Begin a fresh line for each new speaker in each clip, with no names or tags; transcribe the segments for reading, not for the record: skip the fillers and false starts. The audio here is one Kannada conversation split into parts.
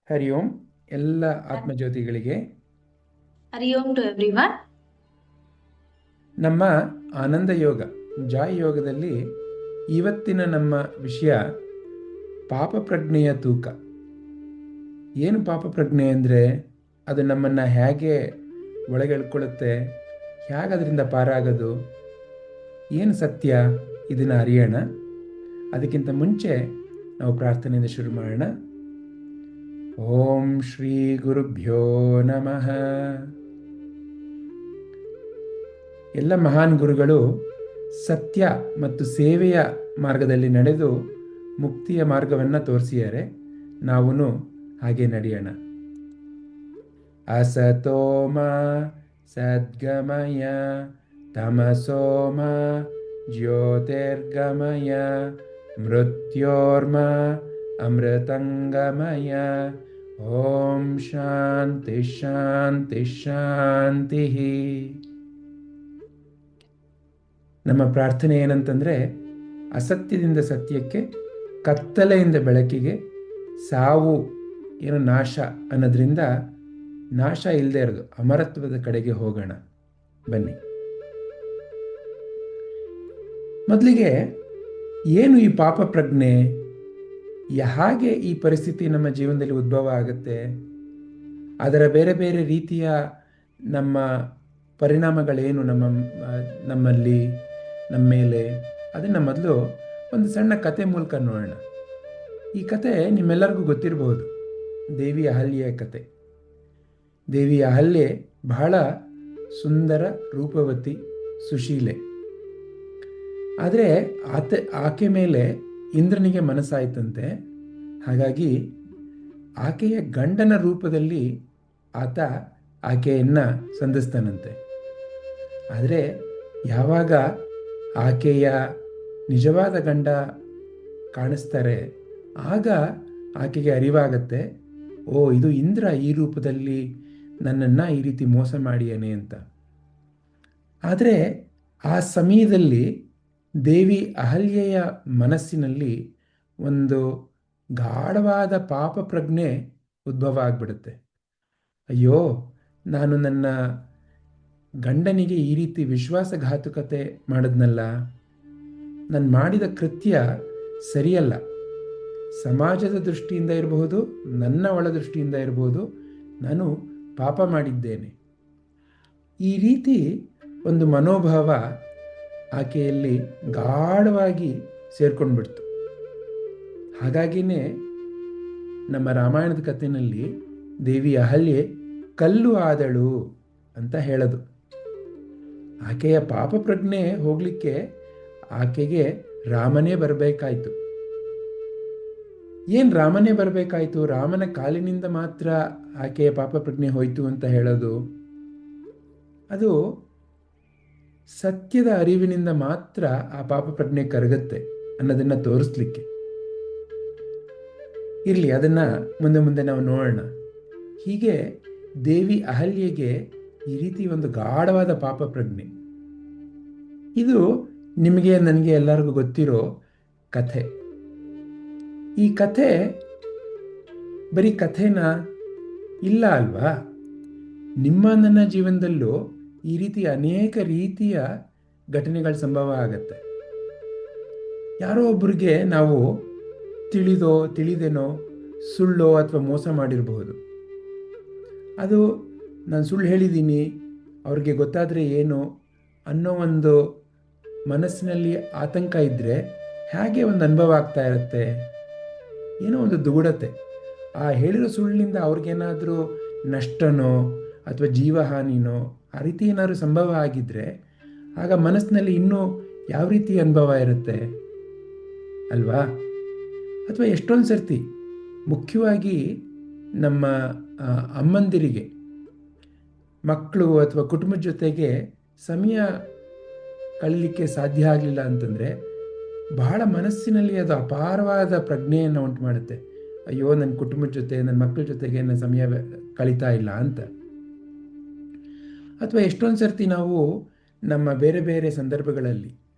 ಹರಿ ಓಂ. ಎಲ್ಲ ಆತ್ಮಜ್ಯೋತಿಗಳಿಗೆ
Hari Om to everyone.
ನಮ್ಮ ಆನಂದ ಯೋಗ ಜಾಯ್ ಯೋಗದಲ್ಲಿ ಇವತ್ತಿನ ನಮ್ಮ ವಿಷಯ ಪಾಪ ಪ್ರಜ್ಞೆಯ ತೂಕ. ಏನು ಪಾಪ ಪ್ರಜ್ಞೆ ಅಂದರೆ ಅದು ನಮ್ಮನ್ನು ಹೇಗೆ ಒಳಗೆಳ್ಕೊಳ್ಳುತ್ತೆ, ಹೇಗೆ ಅದರಿಂದ ಪಾರಾಗೋದು, ಏನು ಸತ್ಯ, ಇದನ್ನು ಅರಿಯೋಣ. ಅದಕ್ಕಿಂತ ಮುಂಚೆ ನಾವು ಪ್ರಾರ್ಥನೆಯಿಂದ ಶುರು ಮಾಡೋಣ. ಓಂ ಶ್ರೀ ಗುರುಭ್ಯೋ ನಮಃ. ಎಲ್ಲ ಮಹಾನ್ ಗುರುಗಳು ಸತ್ಯ ಮತ್ತು ಸೇವೆಯ ಮಾರ್ಗದಲ್ಲಿ ನಡೆದು ಮುಕ್ತಿಯ ಮಾರ್ಗವನ್ನು ತೋರಿಸಿದ್ದಾರೆ. ನಾವು ಹಾಗೆ ನಡೆಯೋಣ. ಅಸತೋಮ ಸದ್ಗಮಯ ತಮಸೋಮ ಜ್ಯೋತಿರ್ಗಮಯ ಮೃತ್ಯೋರ್ಮ ಅಮೃತಂಗಮಯ. ಓಂ ಶಾಂತಿ ಶಾಂತಿ ಶಾಂತಿ. ನಮ್ಮ ಪ್ರಾರ್ಥನೆ ಏನಂತಂದರೆ, ಅಸತ್ಯದಿಂದ ಸತ್ಯಕ್ಕೆ, ಕತ್ತಲೆಯಿಂದ ಬೆಳಕಿಗೆ, ಸಾವು ಏನು ನಾಶ ಅನ್ನೋದ್ರಿಂದ ನಾಶ ಇಲ್ಲದೆ ಇರೋದು ಅಮರತ್ವದ ಕಡೆಗೆ ಹೋಗೋಣ. ಬನ್ನಿ. ಮೊದಲಿಗೆ ಏನು ಈ ಪಾಪ ಪ್ರಜ್ಞೆ, ಹಾಗೆ ಈ ಪರಿಸ್ಥಿತಿ ನಮ್ಮ ಜೀವನದಲ್ಲಿ ಉದ್ಭವ ಆಗುತ್ತೆ, ಅದರ ಬೇರೆ ಬೇರೆ ರೀತಿಯ ನಮ್ಮ ಪರಿಣಾಮಗಳೇನು ನಮ್ಮಲ್ಲಿ ನಮ್ಮ ಮೇಲೆ, ಅದನ್ನು ಮೊದಲು ಒಂದು ಸಣ್ಣ ಕತೆ ಮೂಲಕ ನೋಡೋಣ. ಈ ಕತೆ ನಿಮ್ಮೆಲ್ಲರಿಗೂ ಗೊತ್ತಿರಬಹುದು, ದೇವಿ ಅಹಲ್ಯೆಯ ಕತೆ. ದೇವಿ ಅಹಲ್ಯೆ ಬಹಳ ಸುಂದರ, ರೂಪವತಿ, ಸುಶೀಲೆ. ಆದರೆ ಆಕೆ ಮೇಲೆ ಇಂದ್ರನಿಗೆ ಮನಸ್ಸಾಯ್ತಂತೆ. ಹಾಗಾಗಿ ಆಕೆಯ ಗಂಡನ ರೂಪದಲ್ಲಿ ಆತ ಆಕೆಯನ್ನು ಸಂಧಿಸ್ತಾನಂತೆ. ಆದರೆ ಯಾವಾಗ ಆಕೆಯ ನಿಜವಾದ ಗಂಡ ಕಾಣಿಸ್ತಾರೆ, ಆಗ ಆಕೆಗೆ ಅರಿವಾಗತ್ತೆ, ಓ, ಇದು ಇಂದ್ರ ಈ ರೂಪದಲ್ಲಿ ನನ್ನನ್ನು ಈ ರೀತಿ ಮೋಸ ಮಾಡಿಯಾನೆ ಅಂತ. ಆದರೆ ಆ ಸಮಯದಲ್ಲಿ ದೇವಿ ಅಹಲ್ಯೆಯ ಮನಸ್ಸಿನಲ್ಲಿ ಒಂದು ಗಾಢವಾದ ಪಾಪ ಪ್ರಜ್ಞೆ ಉದ್ಭವ ಆಗಿಬಿಡುತ್ತೆ. ಅಯ್ಯೋ, ನಾನು ನನ್ನ ಗಂಡನಿಗೆ ಈ ರೀತಿ ವಿಶ್ವಾಸಘಾತುಕತೆ ಮಾಡಿದ್ನಲ್ಲ, ನಾನು ಮಾಡಿದ ಕೃತ್ಯ ಸರಿಯಲ್ಲ. ಸಮಾಜದ ದೃಷ್ಟಿಯಿಂದ ಇರಬಹುದು, ನನ್ನ ಒಳ ದೃಷ್ಟಿಯಿಂದ ಇರಬಹುದು, ನಾನು ಪಾಪ ಮಾಡಿದ್ದೇನೆ. ಈ ರೀತಿ ಒಂದು ಮನೋಭಾವ ಆಕೆಯಲ್ಲಿ ಗಾಢವಾಗಿ ಸೇರ್ಕೊಂಡ್ಬಿಡ್ತು. ಹಾಗಾಗಿನೇ ನಮ್ಮ ರಾಮಾಯಣದ ಕಥೆಯಲ್ಲಿ ದೇವಿ ಅಹಲ್ಯೆ ಕಲ್ಲು ಆದಳು ಅಂತ ಹೇಳೋದು. ಆಕೆಯ ಪಾಪ ಪ್ರಜ್ಞೆ ಹೋಗಲಿಕ್ಕೆ ಆಕೆಗೆ ರಾಮನೇ ಬರಬೇಕಾಯ್ತು. ಏನು ರಾಮನೇ ಬರಬೇಕಾಯ್ತು? ರಾಮನ ಕಾಲಿನಿಂದ ಮಾತ್ರ ಆಕೆಯ ಪಾಪ ಪ್ರಜ್ಞೆ ಹೋಯಿತು ಅಂತ ಹೇಳೋದು, ಅದು ಸತ್ಯದ ಅರಿವಿನಿಂದ ಮಾತ್ರ ಆ ಪಾಪ ಪ್ರಜ್ಞೆ ಕರಗತ್ತೆ ಅನ್ನೋದನ್ನು ತೋರಿಸ್ಲಿಕ್ಕೆ. ಇರಲಿ, ಅದನ್ನು ಮುಂದೆ ಮುಂದೆ ನಾವು ನೋಡೋಣ. ಹೀಗೆ ದೇವಿ ಅಹಲ್ಯೆಗೆ ಈ ರೀತಿ ಒಂದು ಗಾಢವಾದ ಪಾಪ ಪ್ರಜ್ಞೆ. ಇದು ನಿಮಗೆ ನನಗೆ ಎಲ್ಲರಿಗೂ ಗೊತ್ತಿರೋ ಕಥೆ. ಈ ಕಥೆ ಬರೀ ಕಥೆನಾ? ಇಲ್ಲ ಅಲ್ವಾ? ನಿಮ್ಮ ನನ್ನ ಜೀವನದಲ್ಲೂ ಈ ರೀತಿ ಅನೇಕ ರೀತಿಯ ಘಟನೆಗಳ ಸಂಭವ ಆಗತ್ತೆ. ಯಾರೋ ಒಬ್ಬರಿಗೆ ನಾವು ತಿಳಿದೇನೋ ಸುಳ್ಳೋ ಅಥವಾ ಮೋಸ ಮಾಡಿರಬಹುದು. ಅದು ನಾನು ಸುಳ್ಳು ಹೇಳಿದ್ದೀನಿ, ಅವ್ರಿಗೆ ಗೊತ್ತಾದರೆ ಏನು ಅನ್ನೋ ಒಂದು ಮನಸ್ಸಿನಲ್ಲಿ ಆತಂಕ ಇದ್ದರೆ ಹೇಗೆ ಒಂದು ಅನುಭವ ಆಗ್ತಾ ಇರುತ್ತೆ, ಏನೋ ಒಂದು ದುಗುಡತೆ. ಆ ಹೇಳಿರೋ ಸುಳ್ಳಿನಿಂದ ಅವ್ರಿಗೇನಾದರೂ ನಷ್ಟನೋ ಅಥವಾ ಜೀವಹಾನಿನೋ ಆ ರೀತಿ ಏನಾದರೂ ಸಂಭವ ಆಗಿದ್ದರೆ ಆಗ ಮನಸ್ಸಿನಲ್ಲಿ ಇನ್ನೂ ಯಾವ ರೀತಿ ಅನುಭವ ಇರುತ್ತೆ ಅಲ್ವಾ? ಅಥವಾ ಎಷ್ಟೊಂದು ಸರ್ತಿ ಮುಖ್ಯವಾಗಿ ನಮ್ಮ ಅಮ್ಮಂದಿರಿಗೆ ಮಕ್ಕಳು ಅಥವಾ ಕುಟುಂಬದ ಜೊತೆಗೆ ಸಮಯ ಕಳೀಲಿಕ್ಕೆ ಸಾಧ್ಯ ಆಗಲಿಲ್ಲ ಅಂತಂದರೆ ಬಹಳ ಮನಸ್ಸಿನಲ್ಲಿ ಅದು ಅಪಾರವಾದ ಪ್ರಜ್ಞೆಯನ್ನು ಉಂಟು ಮಾಡುತ್ತೆ. ಅಯ್ಯೋ, ನನ್ನ ಕುಟುಂಬದ ಜೊತೆ, ನನ್ನ ಮಕ್ಕಳ ಜೊತೆಗೆ ನನ್ನ ಸಮಯ ಕಳೀತಾ ಇಲ್ಲ ಅಂತ. ಅಥವಾ ಎಷ್ಟೊಂದು ಸರ್ತಿ ನಾವು ನಮ್ಮ ಬೇರೆ ಬೇರೆ ಸಂದರ್ಭಗಳಲ್ಲಿ,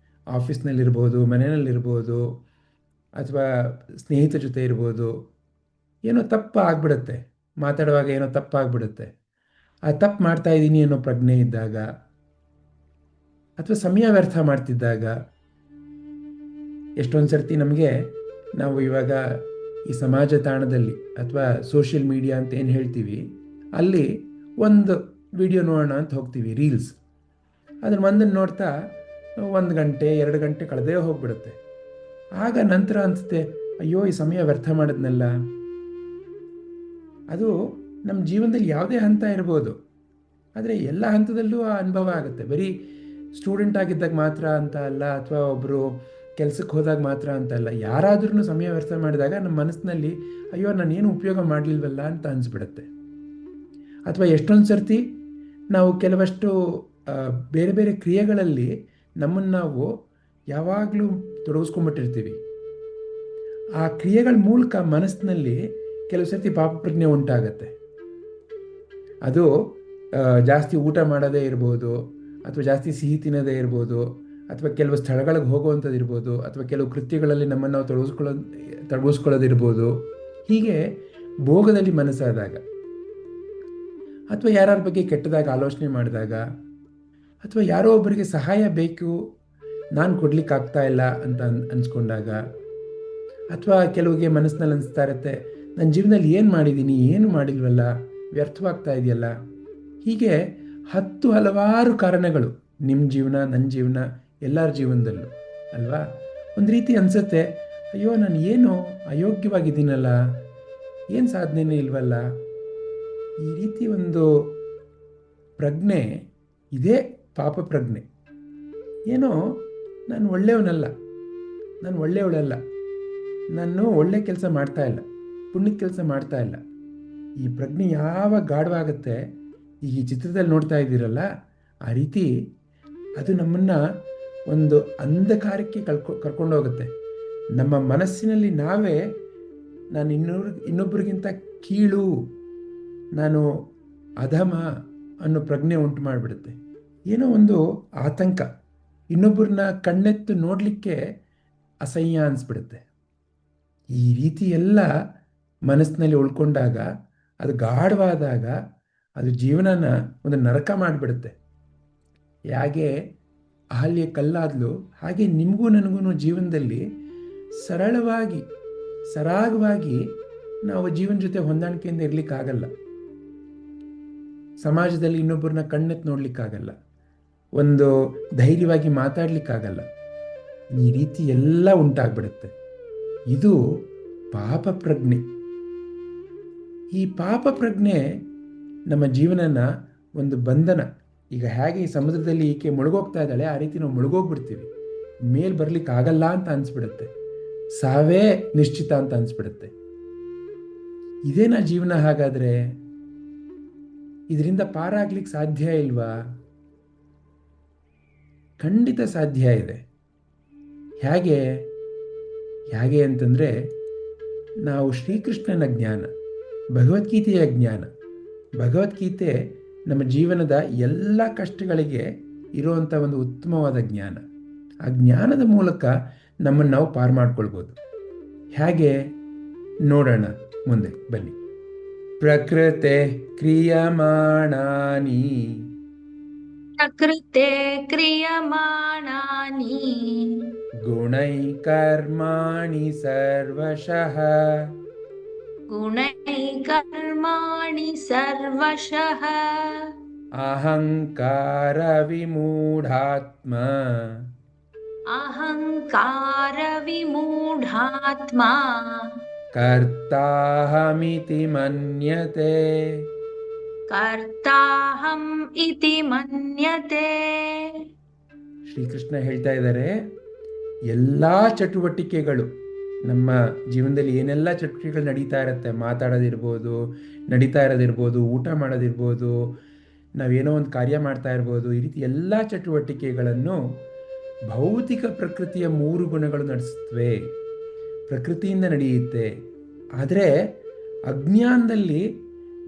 ಆಫೀಸ್ನಲ್ಲಿರ್ಬೋದು, ಮನೆಯಲ್ಲಿರ್ಬೋದು, ಅಥವಾ ಸ್ನೇಹಿತರ ಜೊತೆ ಇರ್ಬೋದು, ಏನೋ ತಪ್ಪು ಆಗ್ಬಿಡುತ್ತೆ, ಮಾತಾಡುವಾಗ ಏನೋ ತಪ್ಪಾಗ್ಬಿಡುತ್ತೆ. ಆ ತಪ್ಪು ಮಾಡ್ತಾ ಇದ್ದೀನಿ ಅನ್ನೋ ಪ್ರಜ್ಞೆ ಇದ್ದಾಗ, ಅಥವಾ ಸಮಯ ವ್ಯರ್ಥ ಮಾಡ್ತಿದ್ದಾಗ, ಎಷ್ಟೊಂದು ಸರ್ತಿ ನಮಗೆ ನಾವು ಇವಾಗ ಈ ಸಮಾಜ ತಾಣದಲ್ಲಿ ಅಥವಾ ಸೋಷಿಯಲ್ ಮೀಡಿಯಾ ಅಂತ ಏನು ಹೇಳ್ತೀವಿ, ಅಲ್ಲಿ ಒಂದು ವಿಡಿಯೋ ನೋಡೋಣ ಅಂತ ಹೋಗ್ತೀವಿ, ರೀಲ್ಸ್. ಅದನ್ನು ಒಂದನ್ನು ನೋಡ್ತಾ 1 ಗಂಟೆ 2 ಗಂಟೆ ಕಳೆದೇ ಹೋಗ್ಬಿಡುತ್ತೆ. ಆಗ ನಂತರ ಅನಿಸುತ್ತೆ, ಅಯ್ಯೋ ಈ ಸಮಯ ವ್ಯರ್ಥ ಮಾಡಿದ್ನಲ್ಲ. ಅದು ನಮ್ಮ ಜೀವನದಲ್ಲಿ ಯಾವುದೇ ಹಂತ ಇರ್ಬೋದು, ಆದರೆ ಎಲ್ಲ ಹಂತದಲ್ಲೂ ಆ ಅನುಭವ ಆಗುತ್ತೆ. ಬರೀ ಸ್ಟೂಡೆಂಟ್ ಆಗಿದ್ದಾಗ ಮಾತ್ರ ಅಂತ ಅಲ್ಲ, ಅಥವಾ ಒಬ್ಬರು ಕೆಲಸಕ್ಕೆ ಹೋದಾಗ ಮಾತ್ರ ಅಂತ ಅಲ್ಲ. ಯಾರಾದ್ರೂ ಸಮಯ ವ್ಯರ್ಥ ಮಾಡಿದಾಗ ನಮ್ಮ ಮನಸ್ಸಿನಲ್ಲಿ ಅಯ್ಯೋ ನಾನೇನು ಉಪಯೋಗ ಮಾಡಲಿಲ್ವಲ್ಲ ಅಂತ ಅನಿಸ್ಬಿಡುತ್ತೆ. ಅಥವಾ ಎಷ್ಟೊಂದು ಸರ್ತಿ ನಾವು ಕೆಲವಷ್ಟು ಬೇರೆ ಬೇರೆ ಕ್ರಿಯೆಗಳಲ್ಲಿ ನಮ್ಮನ್ನು ನಾವು ಯಾವಾಗಲೂ ತೊಡಗಿಸ್ಕೊಂಡ್ಬಿಟ್ಟಿರ್ತೀವಿ. ಆ ಕ್ರಿಯೆಗಳ ಮೂಲಕ ಮನಸ್ಸಿನಲ್ಲಿ ಕೆಲವು ಸರ್ತಿ ಪಾಪಪ್ರಜ್ಞೆ ಉಂಟಾಗತ್ತೆ. ಅದು ಜಾಸ್ತಿ ಊಟ ಮಾಡೋದೇ ಇರ್ಬೋದು, ಅಥವಾ ಜಾಸ್ತಿ ಸಿಹಿ ತಿನ್ನೋದೇ ಇರ್ಬೋದು, ಅಥವಾ ಕೆಲವು ಸ್ಥಳಗಳಿಗೆ ಹೋಗುವಂಥದ್ದು ಇರ್ಬೋದು, ಅಥವಾ ಕೆಲವು ಕೃತ್ಯಗಳಲ್ಲಿ ನಮ್ಮನ್ನು ನಾವು ತೊಡಗಿಸ್ಕೊಳ್ಳೋದಿರ್ಬೋದು. ಹೀಗೆ ಭೋಗದಲ್ಲಿ ಮನಸ್ಸಾದಾಗ, ಅಥವಾ ಯಾರ್ಯಾರ ಬಗ್ಗೆ ಕೆಟ್ಟದಾಗ ಆಲೋಚನೆ ಮಾಡಿದಾಗ, ಅಥವಾ ಯಾರೋ ಒಬ್ಬರಿಗೆ ಸಹಾಯ ಬೇಕು ನಾನು ಕೊಡ್ಲಿಕ್ಕಾಗ್ತಾ ಇಲ್ಲ ಅಂತ ಅನಿಸ್ಕೊಂಡಾಗ, ಅಥವಾ ಕೆಲವಿಗೆ ಮನಸ್ಸಿನಲ್ಲಿ ಅನಿಸ್ತಾ ಇರುತ್ತೆ ನನ್ನ ಜೀವನದಲ್ಲಿ ಏನು ಮಾಡಿದ್ದೀನಿ, ಏನು ಮಾಡಿಲ್ವಲ್ಲ, ವ್ಯರ್ಥವಾಗ್ತಾ ಇದೆಯಲ್ಲ. ಹೀಗೆ ಹಲವಾರು ಕಾರಣಗಳು ನಿಮ್ಮ ಜೀವನ, ನನ್ನ ಜೀವನ, ಎಲ್ಲರ ಜೀವನದಲ್ಲೂ ಅಲ್ವಾ. ಒಂದು ರೀತಿ ಅನಿಸುತ್ತೆ, ಅಯ್ಯೋ ನಾನು ಏನು ಅಯೋಗ್ಯವಾಗಿದ್ದೀನಲ್ಲ, ಏನು ಸಾಧನೆನೇ ಇಲ್ವಲ್ಲ. ಈ ರೀತಿ ಒಂದು ಪ್ರಜ್ಞೆ, ಇದೇ ಪಾಪ ಪ್ರಜ್ಞೆ. ಏನೋ ನಾನು ಒಳ್ಳೆಯವನಲ್ಲ, ನಾನು ಒಳ್ಳೆಯವಳಲ್ಲ, ನಾನು ಒಳ್ಳೆ ಕೆಲಸ ಮಾಡ್ತಾ ಇಲ್ಲ, ಪುಣ್ಯದ ಕೆಲಸ ಮಾಡ್ತಾ ಇಲ್ಲ. ಈ ಪ್ರಜ್ಞೆ ಯಾವಾಗ ಗಾಢವಾಗುತ್ತೆ, ಈಗ ಈ ಚಿತ್ರದಲ್ಲಿ ನೋಡ್ತಾ ಇದ್ದೀರಲ್ಲ, ಆ ರೀತಿ ಅದು ನಮ್ಮನ್ನು ಒಂದು ಅಂಧಕಾರಕ್ಕೆ ಕರ್ಕೊಂಡೋಗುತ್ತೆ. ನಮ್ಮ ಮನಸ್ಸಿನಲ್ಲಿ ನಾವೇ ನಾನು ಇನ್ನೊಬ್ಬರಿಗಿಂತ ಕೀಳು, ನಾನು ಅಧಮ ಅನ್ನೋ ಪ್ರಜ್ಞೆ ಉಂಟು ಮಾಡಿಬಿಡುತ್ತೆ. ಏನೋ ಒಂದು ಆತಂಕ, ಇನ್ನೊಬ್ಬರನ್ನ ಕಣ್ಣೆತ್ತು ನೋಡಲಿಕ್ಕೆ ಅಸಹ್ಯ ಅನಿಸ್ಬಿಡುತ್ತೆ. ಈ ರೀತಿ ಎಲ್ಲ ಮನಸ್ಸಿನಲ್ಲಿ ಉಳ್ಕೊಂಡಾಗ, ಅದು ಗಾಢವಾದಾಗ, ಅದು ಜೀವನನ ಒಂದು ನರಕ ಮಾಡಿಬಿಡುತ್ತೆ. ಹೇಗೆ ಅಹಲ್ಯೆ ಕಲ್ಲಾದ್ಲು, ಹಾಗೆ ನಿಮಗೂ ನನಗೂ ಜೀವನದಲ್ಲಿ ಸರಳವಾಗಿ ಸರಾಗವಾಗಿ ನಾವು ಜೀವನ ಜೊತೆ ಹೊಂದಾಣಿಕೆಯಿಂದ ಇರಲಿಕ್ಕಾಗಲ್ಲ. ಸಮಾಜದಲ್ಲಿ ಇನ್ನೊಬ್ಬರನ್ನ ಕಣ್ಣೆತ್ತು ನೋಡಲಿಕ್ಕಾಗಲ್ಲ, ಒಂದು ಧೈರ್ಯವಾಗಿ ಮಾತಾಡಲಿಕ್ಕಾಗಲ್ಲ. ಈ ರೀತಿ ಎಲ್ಲ ಉಂಟಾಗ್ಬಿಡುತ್ತೆ. ಇದು ಪಾಪ ಪ್ರಜ್ಞೆ. ಈ ಪಾಪ ಪ್ರಜ್ಞೆ ನಮ್ಮ ಜೀವನನ ಒಂದು ಬಂಧನ. ಈಗ ಹೇಗೆ ಈ ಸಮುದ್ರದಲ್ಲಿ ಈಕೆ ಮುಳುಗೋಗ್ತಾ ಇದ್ದಾಳೆ, ಆ ರೀತಿ ನಾವು ಮುಳುಗೋಗ್ಬಿಡ್ತೀವಿ. ಮೇಲ್ ಬರ್ಲಿಕ್ಕಾಗಲ್ಲ ಅಂತ ಅನಿಸ್ಬಿಡುತ್ತೆ, ಸಾವೇ ನಿಶ್ಚಿತ ಅಂತ ಅನಿಸ್ಬಿಡುತ್ತೆ. ಇದೇನಾ ಜೀವನ? ಹಾಗಾದರೆ ಇದರಿಂದ ಪಾರಾಗ್ಲಿಕ್ಕೆ ಸಾಧ್ಯ ಇಲ್ವಾ? ಖಂಡಿತ ಸಾಧ್ಯ ಇದೆ. ಹೇಗೆ ಹೇಗೆ ಅಂತಂದರೆ, ನಾವು ಶ್ರೀಕೃಷ್ಣನ ಜ್ಞಾನ, ಭಗವದ್ಗೀತೆಯ ಜ್ಞಾನ. ಭಗವದ್ಗೀತೆ ನಮ್ಮ ಜೀವನದ ಎಲ್ಲ ಕಷ್ಟಗಳಿಗೆ ಇರುವಂಥ ಒಂದು ಉತ್ತಮವಾದ ಜ್ಞಾನ. ಆ ಜ್ಞಾನದ ಮೂಲಕ ನಮ್ಮನ್ನು ನಾವು ಪಾರು ಮಾಡ್ಕೊಳ್ಬೋದು. ಹೇಗೆ ನೋಡೋಣ, ಮುಂದೆ ಬನ್ನಿ. ಪ್ರಕೃತೆ ಕ್ರಿಯಮಾಣಾನಿ
ಪ್ರಕೃತೆ ಕ್ರಿಯಮಾಣಾನಿ
ಗುಣೈ ಕರ್ಮಾಣಿ ಸರ್ವಶಃ
ಗುಣೈ ಕರ್ಮಾಣಿ ಸರ್ವಶಃ
ಅಹಂಕಾರ ವಿಮೂಢಾತ್ಮ
ಅಹಂಕಾರ ವಿಮೂಢಾತ್ಮ
ಕರ್ತಾಹಮಿತಿ ಮನ್ಯತೆ
ಕರ್ತಾಹಂ ಇತಿ ಮನ್ಯತೆ.
ಶ್ರೀಕೃಷ್ಣ ಹೇಳ್ತಾ ಇದ್ದಾರೆ, ಎಲ್ಲ ಚಟುವಟಿಕೆಗಳು, ನಮ್ಮ ಜೀವನದಲ್ಲಿ ಏನೆಲ್ಲ ಚಟುವಟಿಕೆಗಳು ನಡೀತಾ ಇರುತ್ತೆ, ಮಾತಾಡೋದಿರ್ಬೋದು, ನಡೀತಾ ಇರೋದಿರ್ಬೋದು, ಊಟ ಮಾಡೋದಿರ್ಬೋದು, ನಾವೇನೋ ಒಂದು ಕಾರ್ಯ ಮಾಡ್ತಾ ಇರ್ಬೋದು, ಈ ರೀತಿ ಎಲ್ಲ ಚಟುವಟಿಕೆಗಳನ್ನು ಭೌತಿಕ ಪ್ರಕೃತಿಯ 3 ಗುಣಗಳು ನಡೆಸುತ್ತವೆ, ಪ್ರಕೃತಿಯಿಂದ ನಡೆಯುತ್ತೆ. ಆದರೆ ಅಜ್ಞಾನದಲ್ಲಿ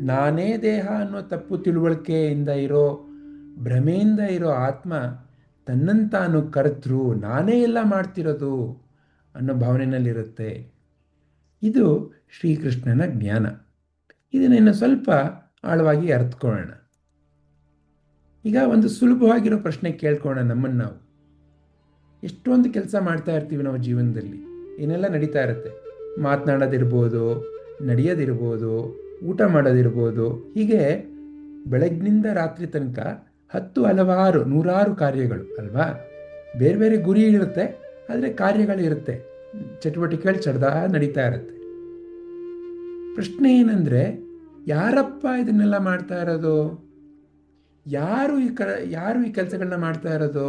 ನಾನೇ ದೇಹ ಅನ್ನೋ ತಪ್ಪು ತಿಳುವಳಿಕೆಯಿಂದ ಇರೋ, ಭ್ರಮೆಯಿಂದ ಇರೋ ಆತ್ಮ ತನ್ನಂತಾನು ಕರ್ತೃ, ನಾನೇ ಎಲ್ಲ ಮಾಡ್ತಿರೋದು ಅನ್ನೋ ಭಾವನೆಯಲ್ಲಿರುತ್ತೆ. ಇದು ಶ್ರೀಕೃಷ್ಣನ ಜ್ಞಾನ. ಇದನ್ನು ಇನ್ನು ಸ್ವಲ್ಪ ಆಳವಾಗಿ ಅರ್ಥಕೊಳ್ಳೋಣ. ಈಗ ಒಂದು ಸುಲಭವಾಗಿರೋ ಪ್ರಶ್ನೆ ಕೇಳ್ಕೊಳ್ಳೋಣ ನಮ್ಮನ್ನು ನಾವು. ಎಷ್ಟೊಂದು ಕೆಲಸ ಮಾಡ್ತಾ ಇರ್ತೀವಿ ನಾವು ಜೀವನದಲ್ಲಿ, ಏನೆಲ್ಲ ನಡೀತಾ ಇರುತ್ತೆ. ಮಾತನಾಡೋದಿರ್ಬೋದು, ನಡೆಯೋದಿರ್ಬೋದು, ಊಟ ಮಾಡೋದಿರ್ಬೋದು, ಹೀಗೆ ಬೆಳಗ್ಗಿನಿಂದ ರಾತ್ರಿ ತನಕ ಹಲವಾರು ನೂರಾರು ಕಾರ್ಯಗಳು ಅಲ್ವಾ. ಬೇರೆ ಬೇರೆ ಗುರಿ ಇರುತ್ತೆ, ಆದರೆ ಕಾರ್ಯಗಳಿರುತ್ತೆ, ಚಟುವಟಿಕೆಗಳು ಸದಾ ನಡೀತಾ ಇರುತ್ತೆ. ಪ್ರಶ್ನೆ ಏನಂದರೆ, ಯಾರಪ್ಪ ಇದನ್ನೆಲ್ಲ ಮಾಡ್ತಾ ಇರೋದು? ಯಾರು ಈ ಕೆಲಸಗಳನ್ನ ಮಾಡ್ತಾ ಇರೋದು?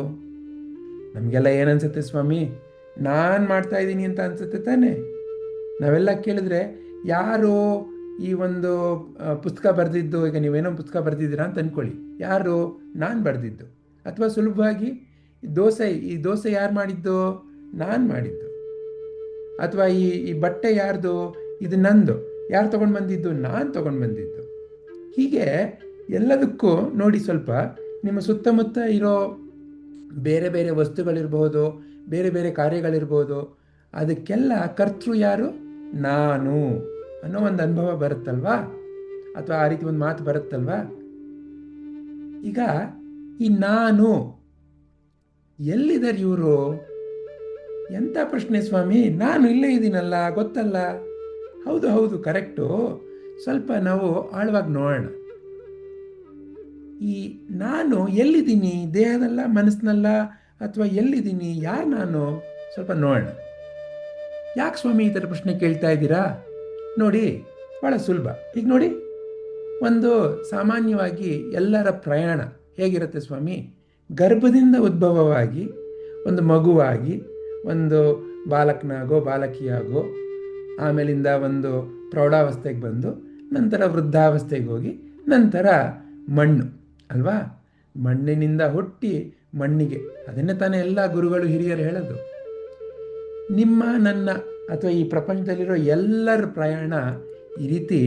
ನಮಗೆಲ್ಲ ಏನನ್ಸುತ್ತೆ ಸ್ವಾಮಿ, ನಾನು ಮಾಡ್ತಾ ಇದ್ದೀನಿ ಅಂತ ಅನ್ಸುತ್ತೆ ತಾನೆ. ನಾವೆಲ್ಲ ಕೇಳಿದ್ರೆ ಯಾರು ಈ ಒಂದು ಪುಸ್ತಕ ಬರೆದಿದ್ದು, ಈಗ ನೀವೇನೋ ಪುಸ್ತಕ ಬರೆದಿದ್ದೀರಾ ಅಂತ ಅಂದ್ಕೊಳ್ಳಿ, ಯಾರು? ನಾನು ಬರೆದಿದ್ದು. ಅಥವಾ ಸುಲಭವಾಗಿ ಈ ದೋಸೆ ಯಾರು ಮಾಡಿದ್ದು? ನಾನು ಮಾಡಿದ್ದು. ಅಥವಾ ಈ ಬಟ್ಟೆ ಯಾರ್ದು? ಇದು ನಂದು. ಯಾರು ತೊಗೊಂಡು ಬಂದಿದ್ದು? ನಾನು ತೊಗೊಂಡು ಬಂದಿದ್ದು. ಹೀಗೆ ಎಲ್ಲದಕ್ಕೂ ನೋಡಿ, ಸ್ವಲ್ಪ ನಿಮ್ಮ ಸುತ್ತಮುತ್ತ ಇರೋ ಬೇರೆ ಬೇರೆ ವಸ್ತುಗಳಿರ್ಬೋದು, ಬೇರೆ ಬೇರೆ ಕಾರ್ಯಗಳಿರ್ಬೋದು, ಅದಕ್ಕೆಲ್ಲ ಕರ್ತೃ ಯಾರು? ನಾನು ಅನ್ನೋ ಒಂದು ಅನುಭವ ಬರುತ್ತಲ್ವಾ, ಅಥವಾ ಆ ರೀತಿ ಒಂದು ಮಾತು ಬರುತ್ತಲ್ವಾ. ಈಗ ಈ ನಾನು ಎಲ್ಲಿದ್ದಾರೆ ಇವರು? ಎಂಥ ಪ್ರಶ್ನೆ ಸ್ವಾಮಿ, ನಾನು ಇಲ್ಲೇ ಇದ್ದೀನಲ್ಲ, ಗೊತ್ತಲ್ಲ. ಹೌದು ಹೌದು, ಕರೆಕ್ಟು. ಸ್ವಲ್ಪ ನಾವು ಆಳವಾಗಿ ನೋಡೋಣ. ಈ ನಾನು ಎಲ್ಲಿದ್ದೀನಿ? ದೇಹದಲ್ಲ, ಮನಸ್ಸಿನಲ್ಲ, ಅಥವಾ ಎಲ್ಲಿದ್ದೀನಿ? ಯಾರು ನಾನು? ಸ್ವಲ್ಪ ನೋಡೋಣ. ಯಾಕೆ ಸ್ವಾಮಿ ಈ ಥರ ಪ್ರಶ್ನೆ ಕೇಳ್ತಾ ಇದ್ದೀರಾ? ನೋಡಿ, ಭಾಳ ಸುಲಭ. ಈಗ ನೋಡಿ, ಒಂದು ಸಾಮಾನ್ಯವಾಗಿ ಎಲ್ಲರ ಪ್ರಯಾಣ ಹೇಗಿರುತ್ತೆ ಸ್ವಾಮಿ? ಗರ್ಭದಿಂದ ಉದ್ಭವವಾಗಿ ಒಂದು ಮಗುವಾಗಿ, ಒಂದು ಬಾಲಕನಾಗೋ ಬಾಲಕಿಯಾಗೋ, ಆಮೇಲಿಂದ ಒಂದು ಪ್ರೌಢಾವಸ್ಥೆಗೆ ಬಂದು, ನಂತರ ವೃದ್ಧಾವಸ್ಥೆಗೆ ಹೋಗಿ, ನಂತರ ಮಣ್ಣು ಅಲ್ವಾ. ಮಣ್ಣಿನಿಂದ ಹುಟ್ಟಿ ಮಣ್ಣಿಗೆ, ಅದನ್ನೇ ತಾನೇ ಎಲ್ಲ ಗುರುಗಳು ಹಿರಿಯರು ಹೇಳೋದು. ನಿಮ್ಮ ನನ್ನ ಅಥವಾ ಈ ಪ್ರಪಂಚದಲ್ಲಿರೋ ಎಲ್ಲರ ಪ್ರಯಾಣ ಈ ರೀತಿ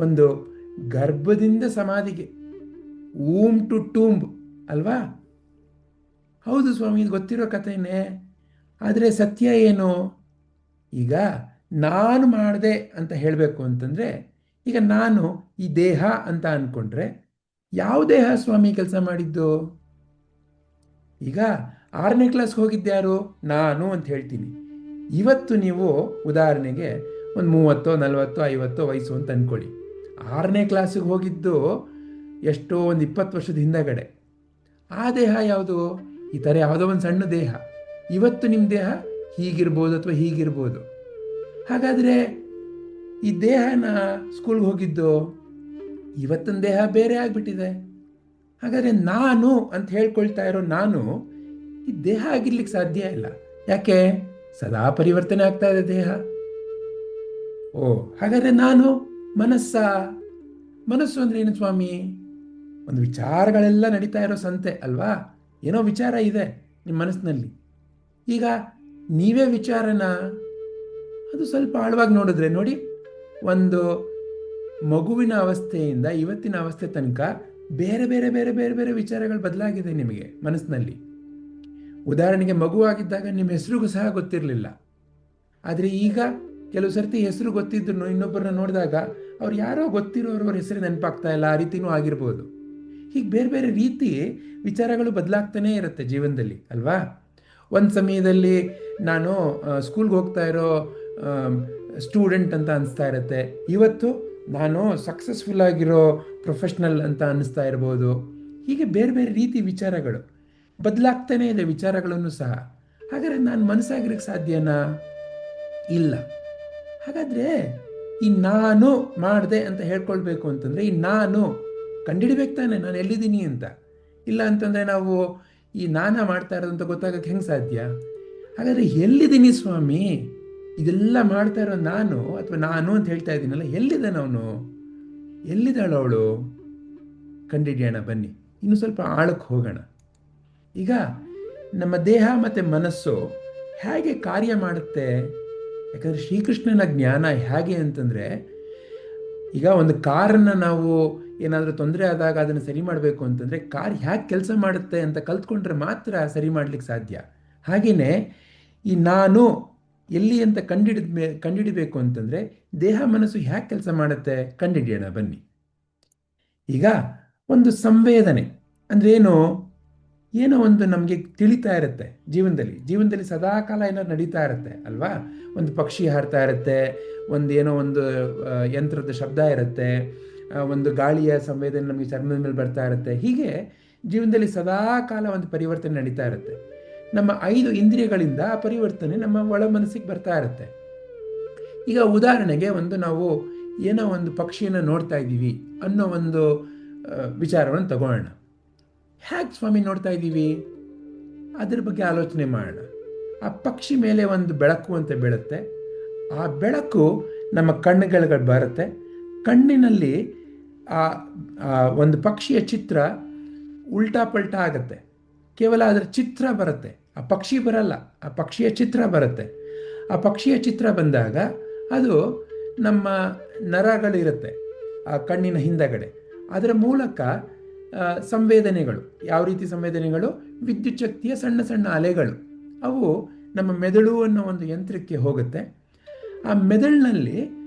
ಒಂದು ಗರ್ಭದಿಂದ ಸಮಾಧಿಗೆ, ಊಮ್ ಟು ಟೂಂಬ್ ಅಲ್ವಾ. ಹೌದು ಸ್ವಾಮಿ, ಇದು ಗೊತ್ತಿರೋ ಕಥೆನೇ. ಆದರೆ ಸತ್ಯ ಏನು? ಈಗ ನಾನು ಮಾಡಿದೆ ಅಂತ ಹೇಳಬೇಕು ಅಂತಂದರೆ, ಈಗ ನಾನು ಈ ದೇಹ ಅಂತ ಅಂದ್ಕೊಂಡ್ರೆ, ಯಾವ ದೇಹ ಸ್ವಾಮಿ ಕೆಲಸ ಮಾಡಿದ್ದು? ಈಗ 6ನೇ ಕ್ಲಾಸ್ಗೆ ಹೋಗಿದ್ದ್ಯಾರು? ನಾನು ಅಂತ ಹೇಳ್ತೀನಿ. ಇವತ್ತು ನೀವು ಉದಾಹರಣೆಗೆ ಒಂದು 30, 40, 50 ವಯಸ್ಸು ಅಂತ ಅಂದ್ಕೊಳ್ಳಿ. 6ನೇ ಕ್ಲಾಸಿಗೆ ಹೋಗಿದ್ದು ಎಷ್ಟೋ ಒಂದು 20 ವರ್ಷದ ಹಿಂದಗಡೆ. ಆ ದೇಹ ಯಾವುದು? ಈ ಥರ ಯಾವುದೋ ಒಂದು ಸಣ್ಣ ದೇಹ. ಇವತ್ತು ನಿಮ್ಮ ದೇಹ ಹೀಗಿರ್ಬೋದು ಅಥವಾ ಹೀಗಿರ್ಬೋದು. ಹಾಗಾದರೆ ಈ ದೇಹನ ಸ್ಕೂಲ್ಗೆ ಹೋಗಿದ್ದು, ಇವತ್ತಿನ ದೇಹ ಬೇರೆ ಆಗಿಬಿಟ್ಟಿದೆ. ಹಾಗಾದರೆ ನಾನು ಅಂತ ಹೇಳ್ಕೊಳ್ತಾ ಇರೋ ನಾನು ಈ ದೇಹ ಆಗಿರ್ಲಿಕ್ಕೆ ಸಾಧ್ಯ ಇಲ್ಲ. ಯಾಕೆ? ಸದಾ ಪರಿವರ್ತನೆ ಆಗ್ತಾ ಇದೆ ದೇಹ. ಹಾಗಾದರೆ ನಾನು ಮನಸ್ಸು ಅಂದ್ರೆ ಏನು ಸ್ವಾಮಿ? ಒಂದು ವಿಚಾರಗಳೆಲ್ಲ ನಡೀತಾ ಇರೋ ಸಂತೆ ಅಲ್ವಾ. ಏನೋ ವಿಚಾರ ಇದೆ ನಿಮ್ಮ ಮನಸ್ಸಿನಲ್ಲಿ. ಈಗ ನೀವೇ ವಿಚಾರನ? ಅದು ಸ್ವಲ್ಪ ಆಳವಾಗಿ ನೋಡಿದ್ರೆ ನೋಡಿ, ಒಂದು ಮಗುವಿನ ಅವಸ್ಥೆಯಿಂದ ಇವತ್ತಿನ ಅವಸ್ಥೆ ತನಕ ಬೇರೆ ಬೇರೆ ಬೇರೆ ಬೇರೆ ಬೇರೆ ವಿಚಾರಗಳು ಬದಲಾಗಿದೆ ನಿಮಗೆ ಮನಸ್ಸಿನಲ್ಲಿ. ಉದಾಹರಣೆಗೆ, ಮಗುವಾಗಿದ್ದಾಗ ನಿಮ್ಮ ಹೆಸರಿಗೂ ಸಹ ಗೊತ್ತಿರಲಿಲ್ಲ. ಆದರೆ ಈಗ ಕೆಲವು ಸರ್ತಿ ಹೆಸರು ಗೊತ್ತಿದ್ರು ಇನ್ನೊಬ್ಬರನ್ನ ನೋಡಿದಾಗ ಅವ್ರು ಯಾರೋ ಗೊತ್ತಿರೋರವ್ರ ಹೆಸರು ನೆನಪಾಗ್ತಾ ಇಲ್ಲ, ಆ ರೀತಿಯೂ ಆಗಿರ್ಬೋದು. ಹೀಗೆ ಬೇರೆ ಬೇರೆ ರೀತಿ ವಿಚಾರಗಳು ಬದಲಾಗ್ತಾನೇ ಇರುತ್ತೆ ಜೀವನದಲ್ಲಿ ಅಲ್ವಾ. ಒಂದು ಸಮಯದಲ್ಲಿ ನಾನು ಸ್ಕೂಲ್ಗೆ ಹೋಗ್ತಾ ಇರೋ ಸ್ಟೂಡೆಂಟ್ ಅಂತ ಅನಿಸ್ತಾ ಇರುತ್ತೆ. ಇವತ್ತು ನಾನು ಸಕ್ಸಸ್ಫುಲ್ ಆಗಿರೋ ಪ್ರೊಫೆಷ್ನಲ್ ಅಂತ ಅನ್ನಿಸ್ತಾ ಇರ್ಬೋದು. ಹೀಗೆ ಬೇರೆ ಬೇರೆ ರೀತಿ ವಿಚಾರಗಳು ಬದಲಾಗ್ತಾನೇ ಇದೆ, ವಿಚಾರಗಳನ್ನು ಸಹ. ಹಾಗಾದರೆ ನಾನು ಮನಸ್ಸಾಗಿರೋಕ್ಕೆ ಸಾಧ್ಯನಾ? ಇಲ್ಲ. ಹಾಗಾದರೆ ಈ ನಾನು ಮಾಡಿದೆ ಅಂತ ಹೇಳ್ಕೊಳ್ಬೇಕು ಅಂತಂದರೆ, ಈ ನಾನು ಕಂಡುಹಿಡಿಬೇಕು ತಾನೆ ನಾನು ಎಲ್ಲಿದ್ದೀನಿ ಅಂತ. ಇಲ್ಲ ಅಂತಂದರೆ ನಾವು ಈ ನಾನ ಮಾಡ್ತಾ ಇರೋದು ಅಂತ ಗೊತ್ತಾಗಕ್ಕೆ ಹೆಂಗೆ ಸಾಧ್ಯ? ಹಾಗಾದರೆ ಎಲ್ಲಿದ್ದೀನಿ ಸ್ವಾಮಿ? ಇದೆಲ್ಲ ಮಾಡ್ತಾ ಇರೋ ನಾನು, ಅಥವಾ ನಾನು ಅಂತ ಹೇಳ್ತಾ ಇದ್ದೀನಲ್ಲ, ಎಲ್ಲಿದ್ದಾನೆ ಅವನು? ಎಲ್ಲಿದ್ದಾಳು ಅವಳು? ಕಂಡುಹಿಡಿಯೋಣ ಬನ್ನಿ, ಇನ್ನು ಸ್ವಲ್ಪ ಆಳಕ್ಕೆ ಹೋಗೋಣ. ಈಗ ನಮ್ಮ ದೇಹ ಮತ್ತು ಮನಸ್ಸು ಹೇಗೆ ಕಾರ್ಯ ಮಾಡುತ್ತೆ? ಯಾಕಂದರೆ ಶ್ರೀಕೃಷ್ಣನ ಜ್ಞಾನ ಹೇಗೆ ಅಂತಂದರೆ, ಈಗ ಒಂದು ಕಾರನ್ನು ನಾವು ಏನಾದರೂ ತೊಂದರೆ ಆದಾಗ ಅದನ್ನು ಸರಿ ಮಾಡಬೇಕು ಅಂತಂದರೆ, ಕಾರ್ ಹೇಗೆ ಕೆಲಸ ಮಾಡುತ್ತೆ ಅಂತ ಕಲ್ತ್ಕೊಂಡ್ರೆ ಮಾತ್ರ ಸರಿ ಮಾಡಲಿಕ್ಕೆ ಸಾಧ್ಯ. ಹಾಗೆಯೇ ಈ ನಾನು ಎಲ್ಲಿ ಅಂತ ಕಂಡಿಡಿಬೇಕು ಅಂತಂದರೆ ದೇಹ ಮನಸ್ಸು ಹ್ಯಾಕೆ ಕೆಲಸ ಮಾಡುತ್ತೆ ಕಂಡಿಡಿಯೋಣ ಬನ್ನಿ. ಈಗ ಒಂದು ಸಂವೇದನೆ ಅಂದರೆ ಏನೋ ಒಂದು ನಮಗೆ ತಿಳಿತಾ ಇರುತ್ತೆ ಜೀವನದಲ್ಲಿ ಸದಾಕಾಲ ಏನೋ ನಡೀತಾ ಇರುತ್ತೆ ಅಲ್ವಾ. ಒಂದು ಪಕ್ಷಿ ಹಾರ್ತಾ ಇರುತ್ತೆ, ಏನೋ ಒಂದು ಯಂತ್ರದ ಶಬ್ದ ಇರುತ್ತೆ, ಒಂದು ಗಾಳಿಯ ಸಂವೇದನೆ ನಮಗೆ ಚರ್ಮದ ಮೇಲೆ ಬರ್ತಾ ಇರುತ್ತೆ. ಹೀಗೆ ಜೀವನದಲ್ಲಿ ಸದಾಕಾಲ ಒಂದು ಪರಿವರ್ತನೆ ನಡೀತಾ ಇರುತ್ತೆ. ನಮ್ಮ 5 ಇಂದ್ರಿಯಗಳಿಂದ ಆ ಪರಿವರ್ತನೆ ನಮ್ಮ ಒಳ ಮನಸ್ಸಿಗೆ ಬರ್ತಾ ಇರುತ್ತೆ. ಈಗ ಉದಾಹರಣೆಗೆ ನಾವು ಏನೋ ಒಂದು ಪಕ್ಷಿಯನ್ನು ನೋಡ್ತಾ ಇದ್ದೀವಿ ಅನ್ನೋ ಒಂದು ವಿಚಾರವನ್ನು ತಗೊಳ್ಳೋಣ. ಹೇಗೆ ಸ್ವಾಮಿ ನೋಡ್ತಾ ಇದ್ದೀವಿ ಅದ್ರ ಬಗ್ಗೆ ಆಲೋಚನೆ ಮಾಡೋಣ. ಆ ಪಕ್ಷಿ ಮೇಲೆ ಒಂದು ಬೆಳಕು ಅಂತ ಬೀಳುತ್ತೆ. ಆ ಬೆಳಕು ನಮ್ಮ ಕಣ್ಣುಗಳಿಗೆ ಬರುತ್ತೆ. ಕಣ್ಣಿನಲ್ಲಿ ಆ ಒಂದು ಪಕ್ಷಿಯ ಚಿತ್ರ ಉಲ್ಟಾ ಪಲ್ಟಾ ಆಗುತ್ತೆ. ಕೇವಲ ಅದರ ಚಿತ್ರ ಬರುತ್ತೆ, ಆ ಪಕ್ಷಿ ಬರಲ್ಲ, ಆ ಪಕ್ಷಿಯ ಚಿತ್ರ ಬರುತ್ತೆ. ಆ ಪಕ್ಷಿಯ ಚಿತ್ರ ಬಂದಾಗ ಅದು ನಮ್ಮ ನರಗಳಿರುತ್ತೆ ಆ ಕಣ್ಣಿನ ಹಿಂದಗಡೆ. ಅದರ ಮೂಲಕ ಸಂವೇದನೆಗಳು, ಯಾವ ರೀತಿ ಸಂವೇದನೆಗಳು? ವಿದ್ಯುತ್ ಶಕ್ತಿಯ ಸಣ್ಣ ಸಣ್ಣ ಅಲೆಗಳು ಅವು ನಮ್ಮ ಮೆದುಳು ಅನ್ನೋ ಒಂದು ಯಂತ್ರಕ್ಕೆ ಹೋಗುತ್ತೆ. ಆ ಮೆದುಳಿನಲ್ಲಿ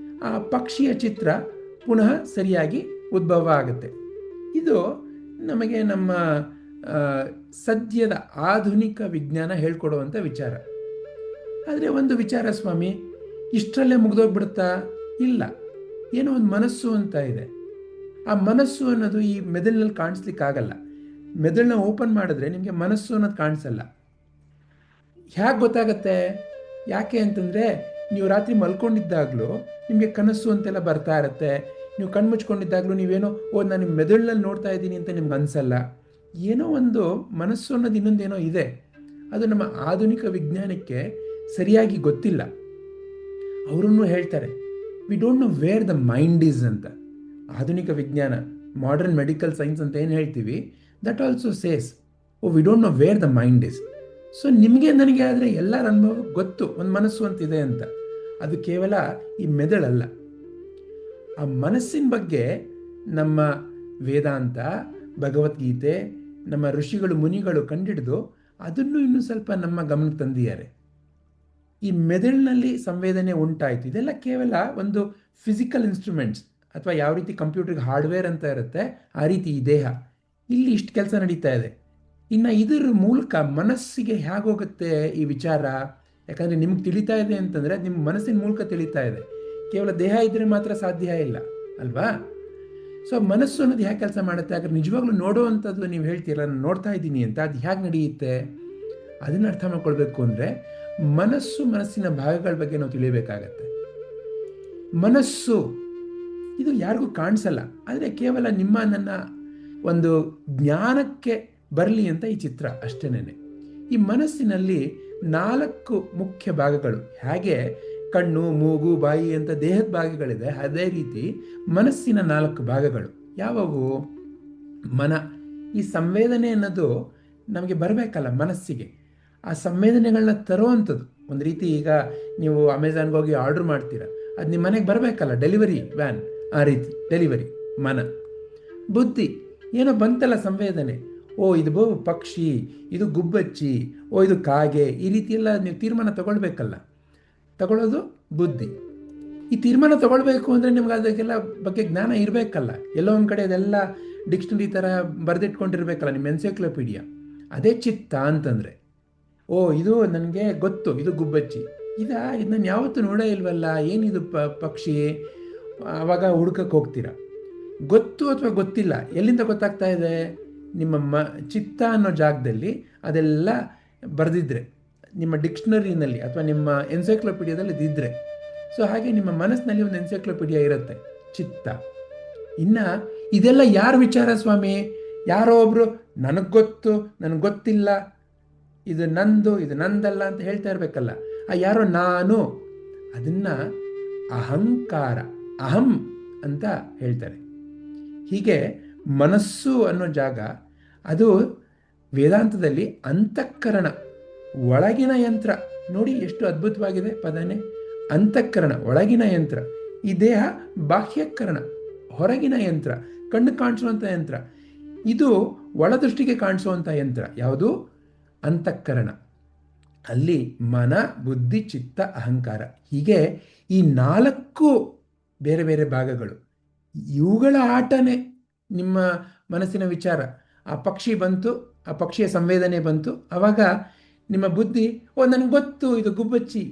ಆ ಪಕ್ಷಿಯ ಚಿತ್ರ ಪುನಃ ಸರಿಯಾಗಿ ಉದ್ಭವ ಆಗುತ್ತೆ. ಇದು ನಮಗೆ ನಮ್ಮ ಸದ್ಯದ ಆಧುನಿಕ ವಿಜ್ಞಾನ ಹೇಳ್ಕೊಡುವಂಥ ವಿಚಾರ. ಆದರೆ ಒಂದು ವಿಚಾರ ಸ್ವಾಮಿ, ಇಷ್ಟರಲ್ಲೇ ಮುಗಿದೋಗ್ಬಿಡುತ್ತಾ? ಇಲ್ಲ, ಏನೋ ಒಂದು ಮನಸ್ಸು ಅಂತ ಇದೆ. ಆ ಮನಸ್ಸು ಅನ್ನೋದು ಈ ಮೆದುಳಿನಲ್ಲಿ ಕಾಣಿಸ್ಲಿಕ್ಕಾಗಲ್ಲ. ಮೆದುಳನ್ನ ಓಪನ್ ಮಾಡಿದ್ರೆ ನಿಮಗೆ ಮನಸ್ಸು ಅನ್ನೋದು ಕಾಣಿಸಲ್ಲ. ಹೇಗೆ ಗೊತ್ತಾಗತ್ತೆ? ಯಾಕೆ ಅಂತಂದರೆ ನೀವು ರಾತ್ರಿ ಮಲ್ಕೊಂಡಿದ್ದಾಗಲೂ ನಿಮಗೆ ಕನಸು ಅಂತೆಲ್ಲ ಬರ್ತಾ ಇರುತ್ತೆ. ನೀವು ಕಣ್ಮುಚ್ಕೊಂಡಿದ್ದಾಗಲೂ ನೀವೇನೋ ನಾನು ನಿಮ್ಮ ಮೆದುಳಿನಲ್ಲಿ ನೋಡ್ತಾ ಇದ್ದೀನಿ ಅಂತ ನಿಮ್ಗೆ ಅನಿಸಲ್ಲ. ಏನೋ ಒಂದು ಮನಸ್ಸು ಅನ್ನೋದು ಇನ್ನೊಂದೇನೋ ಇದೆ. ಅದು ನಮ್ಮ ಆಧುನಿಕ ವಿಜ್ಞಾನಕ್ಕೆ ಸರಿಯಾಗಿ ಗೊತ್ತಿಲ್ಲ. ಅವರನ್ನು ಹೇಳ್ತಾರೆ, we don't know wear the mind is ಅಂತ. ಆಧುನಿಕ ವಿಜ್ಞಾನ, ಮಾಡರ್ನ್ ಮೆಡಿಕಲ್ ಸೈನ್ಸ್ ಅಂತ ಏನು ಹೇಳ್ತೀವಿ, that also says we don't know wear the mind is. So ನಿಮಗೆ ನನಗೆ ಆದರೆ ಎಲ್ಲರ ಅನುಭವ ಗೊತ್ತು ಒಂದು ಮನಸ್ಸು ಅಂತಿದೆ ಅಂತ. ಅದು ಕೇವಲ ಈ ಮೆದುಳಲ್ಲ. ಆ ಮನಸ್ಸಿನ ಬಗ್ಗೆ ನಮ್ಮ ವೇದಾಂತ, ಭಗವದ್ಗೀತೆ, ನಮ್ಮ ಋಷಿಗಳು ಮುನಿಗಳು ಕಂಡಿಡಿದು ಅದನ್ನು ಇನ್ನೂ ಸ್ವಲ್ಪ ನಮ್ಮ ಗಮನಕ್ಕೆ ತಂದಿದ್ದಾರೆ. ಈ ಮೆದುಳಿನಲ್ಲಿ ಸಂವೇದನೆ ಉಂಟಾಯಿತು, ಇದೆಲ್ಲ ಕೇವಲ ಒಂದು ಫಿಸಿಕಲ್ ಇನ್ಸ್ಟ್ರೂಮೆಂಟ್ಸ್, ಅಥವಾ ಯಾವ ರೀತಿ ಕಂಪ್ಯೂಟರ್ಗೆ ಹಾರ್ಡ್ವೇರ್ ಅಂತ ಇರುತ್ತೆ ಆ ರೀತಿ ಈ ದೇಹ ಇಲ್ಲಿ ಇಷ್ಟು ಕೆಲಸ ನಡೀತಾ ಇದೆ. ಇನ್ನು ಇದರ ಮೂಲಕ ಮನಸ್ಸಿಗೆ ಹೇಗೋಗುತ್ತೆ ಈ ವಿಚಾರ? ಯಾಕಂದರೆ ನಿಮ್ಗೆ ತಿಳಿತಾ ಇದೆ ಅಂತಂದರೆ ನಿಮ್ಮ ಮನಸ್ಸಿನ ಮೂಲಕ ತಿಳಿತಾ ಇದೆ. ಕೇವಲ ದೇಹ ಇದ್ದರೆ ಮಾತ್ರ ಸಾಧ್ಯ ಇಲ್ಲ ಅಲ್ವಾ? ಸೊ ಮನಸ್ಸು ಅನ್ನೋದು ಹೇಗೆ ಕೆಲಸ ಮಾಡುತ್ತೆ? ಹಾಗಾದ್ರೆ ನಿಜವಾಗ್ಲೂ ನೋಡುವಂಥದ್ದು ನೀವು ಹೇಳ್ತೀರ ನಾನು ನೋಡ್ತಾ ಇದ್ದೀನಿ ಅಂತ, ಅದು ಹೇಗೆ ನಡೆಯುತ್ತೆ? ಅದನ್ನು ಅರ್ಥ ಮಾಡ್ಕೊಳ್ಬೇಕು ಅಂದರೆ ಮನಸ್ಸಿನ ಭಾಗಗಳ ಬಗ್ಗೆ ನಾವು ತಿಳಿಯಬೇಕಾಗತ್ತೆ. ಮನಸ್ಸು ಇದು ಯಾರಿಗೂ ಕಾಣಿಸಲ್ಲ, ಆದರೆ ಕೇವಲ ನಿಮ್ಮ ನನ್ನ ಒಂದು ಜ್ಞಾನಕ್ಕೆ ಬರಲಿ ಅಂತ ಈ ಚಿತ್ರ ಅಷ್ಟೇನೆ. ಈ ಮನಸ್ಸಿನಲ್ಲಿ 4 ಮುಖ್ಯ ಭಾಗಗಳು. ಹೇಗೆ ಕಣ್ಣು, ಮೂಗು, ಬಾಯಿ ಅಂತ ದೇಹದ ಭಾಗಗಳಿದೆ, ಅದೇ ರೀತಿ ಮನಸ್ಸಿನ 4 ಭಾಗಗಳು. ಯಾವುವು? ಮನ. ಈ ಸಂವೇದನೆ ಅನ್ನೋದು ನಮಗೆ ಬರಬೇಕಲ್ಲ ಮನಸ್ಸಿಗೆ. ಆ ಸಂವೇದನೆಗಳನ್ನ ತರುವಂಥದ್ದು ಒಂದು ರೀತಿ, ಈಗ ನೀವು ಅಮೆಝಾನ್ಗೆ ಹೋಗಿ ಆರ್ಡ್ರ್ ಮಾಡ್ತೀರ, ಅದು ನಿಮ್ಮ ಮನೆಗೆ ಬರಬೇಕಲ್ಲ, ಡೆಲಿವರಿ ವ್ಯಾನ್, ಆ ರೀತಿ ಡೆಲಿವರಿ ಮನ. ಬುದ್ಧಿ, ಏನೋ ಬಂತಲ್ಲ ಸಂವೇದನೆ, ಇದು ಪಕ್ಷಿ, ಇದು ಗುಬ್ಬಚ್ಚಿ, ಇದು ಕಾಗೆ, ಈ ರೀತಿ ಎಲ್ಲ ನೀವು ತೀರ್ಮಾನ ತಗೊಳ್ಬೇಕಲ್ಲ, ತಗೊಳ್ಳೋದು ಬುದ್ಧಿ. ಈ ತೀರ್ಮಾನ ತಗೊಳ್ಬೇಕು ಅಂದರೆ ನಿಮ್ಗೆ ಅದಕ್ಕೆಲ್ಲ ಬಗ್ಗೆ ಜ್ಞಾನ ಇರಬೇಕಲ್ಲ. ಎಲ್ಲೋ ಒಂದು ಕಡೆ ಅದೆಲ್ಲ ಡಿಕ್ಷನರಿ ಥರ ಬರೆದಿಟ್ಕೊಂಡಿರ್ಬೇಕಲ್ಲ ನಿಮ್ಮ ಎನ್ಸೈಕ್ಲೋಪೀಡಿಯಾ. ಅದೇ ಚಿತ್ತ ಅಂತಂದರೆ, ಇದು ನನಗೆ ಗೊತ್ತು, ಇದು ಗುಬ್ಬಚ್ಚಿ, ಇದು ನಾನು ಯಾವತ್ತೂ ನೋಡೇ ಇಲ್ವಲ್ಲ, ಏನಿದು ಪಕ್ಷಿ? ಆವಾಗ ಹುಡ್ಕಕ್ಕೆ ಹೋಗ್ತೀರ. ಗೊತ್ತು ಅಥವಾ ಗೊತ್ತಿಲ್ಲ, ಎಲ್ಲಿಂದ ಗೊತ್ತಾಗ್ತಾ ಇದೆ? ನಿಮ್ಮ ಚಿತ್ತ ಅನ್ನೋ ಜಾಗದಲ್ಲಿ ಅದೆಲ್ಲ ಬರೆದಿದ್ರೆ, ನಿಮ್ಮ ಡಿಕ್ಷನರಿನಲ್ಲಿ ಅಥವಾ ನಿಮ್ಮ ಎನ್ಸೈಕ್ಲೋಪೀಡಿಯಾದಲ್ಲಿ ಇದ್ದಿದ್ರೆ. ಸೊ ಹಾಗೆ ನಿಮ್ಮ ಮನಸ್ಸಿನಲ್ಲಿ ಒಂದು ಎನ್ಸೈಕ್ಲೋಪೀಡಿಯಾ ಇರುತ್ತೆ, ಚಿತ್ತ. ಇನ್ನು ಇದೆಲ್ಲ ಯಾರ ವಿಚಾರ ಸ್ವಾಮಿ? ಯಾರೋ ಒಬ್ಬರು ನನಗೆ ಗೊತ್ತು, ನನಗೆ ಗೊತ್ತಿಲ್ಲ, ಇದು ನಂದು, ಇದು ನಂದಲ್ಲ ಅಂತ ಹೇಳ್ತಾ ಇರಬೇಕಲ್ಲ. ಆ ಯಾರೋ ನಾನು, ಅದನ್ನು ಅಹಂಕಾರ, ಅಹಂ ಅಂತ ಹೇಳ್ತಾರೆ. ಹೀಗೆ ಮನಸ್ಸು ಅನ್ನೋ ಜಾಗ ಅದು ವೇದಾಂತದಲ್ಲಿ ಅಂತಃಕರಣ, ಒಳಗಿನ ಯಂತ್ರ. ನೋಡಿ ಎಷ್ಟು ಅದ್ಭುತವಾಗಿದೆ ಪದನೆ. ಅಂತಃಕರಣ, ಒಳಗಿನ ಯಂತ್ರ. ಈ ದೇಹ ಬಾಹ್ಯಕರಣ, ಹೊರಗಿನ ಯಂತ್ರ, ಕಣ್ಣು ಕಾಣಿಸುವಂಥ ಯಂತ್ರ. ಇದು ಒಳದೃಷ್ಟಿಗೆ ಕಾಣಿಸುವಂಥ ಯಂತ್ರ. ಯಾವುದು? ಅಂತಃಕರಣ. ಅಲ್ಲಿ ಮನ, ಬುದ್ಧಿ, ಚಿತ್ತ, ಅಹಂಕಾರ, ಹೀಗೆ ಈ 4 ಬೇರೆ ಬೇರೆ ಭಾಗಗಳು. ಇವುಗಳ ಆಟನೇ ನಿಮ್ಮ ಮನಸ್ಸಿನ ವಿಚಾರ. ಆ ಪಕ್ಷಿ ಬಂತು, ಆ ಪಕ್ಷಿಯ ಸಂವೇದನೆ ಬಂತು, ಆವಾಗ ನಿಮ್ಮ ಬುದ್ಧಿ, ಓ ನನಗೆ ಗೊತ್ತು ಇದು ಗುಬ್ಬಚ್ಚಿ,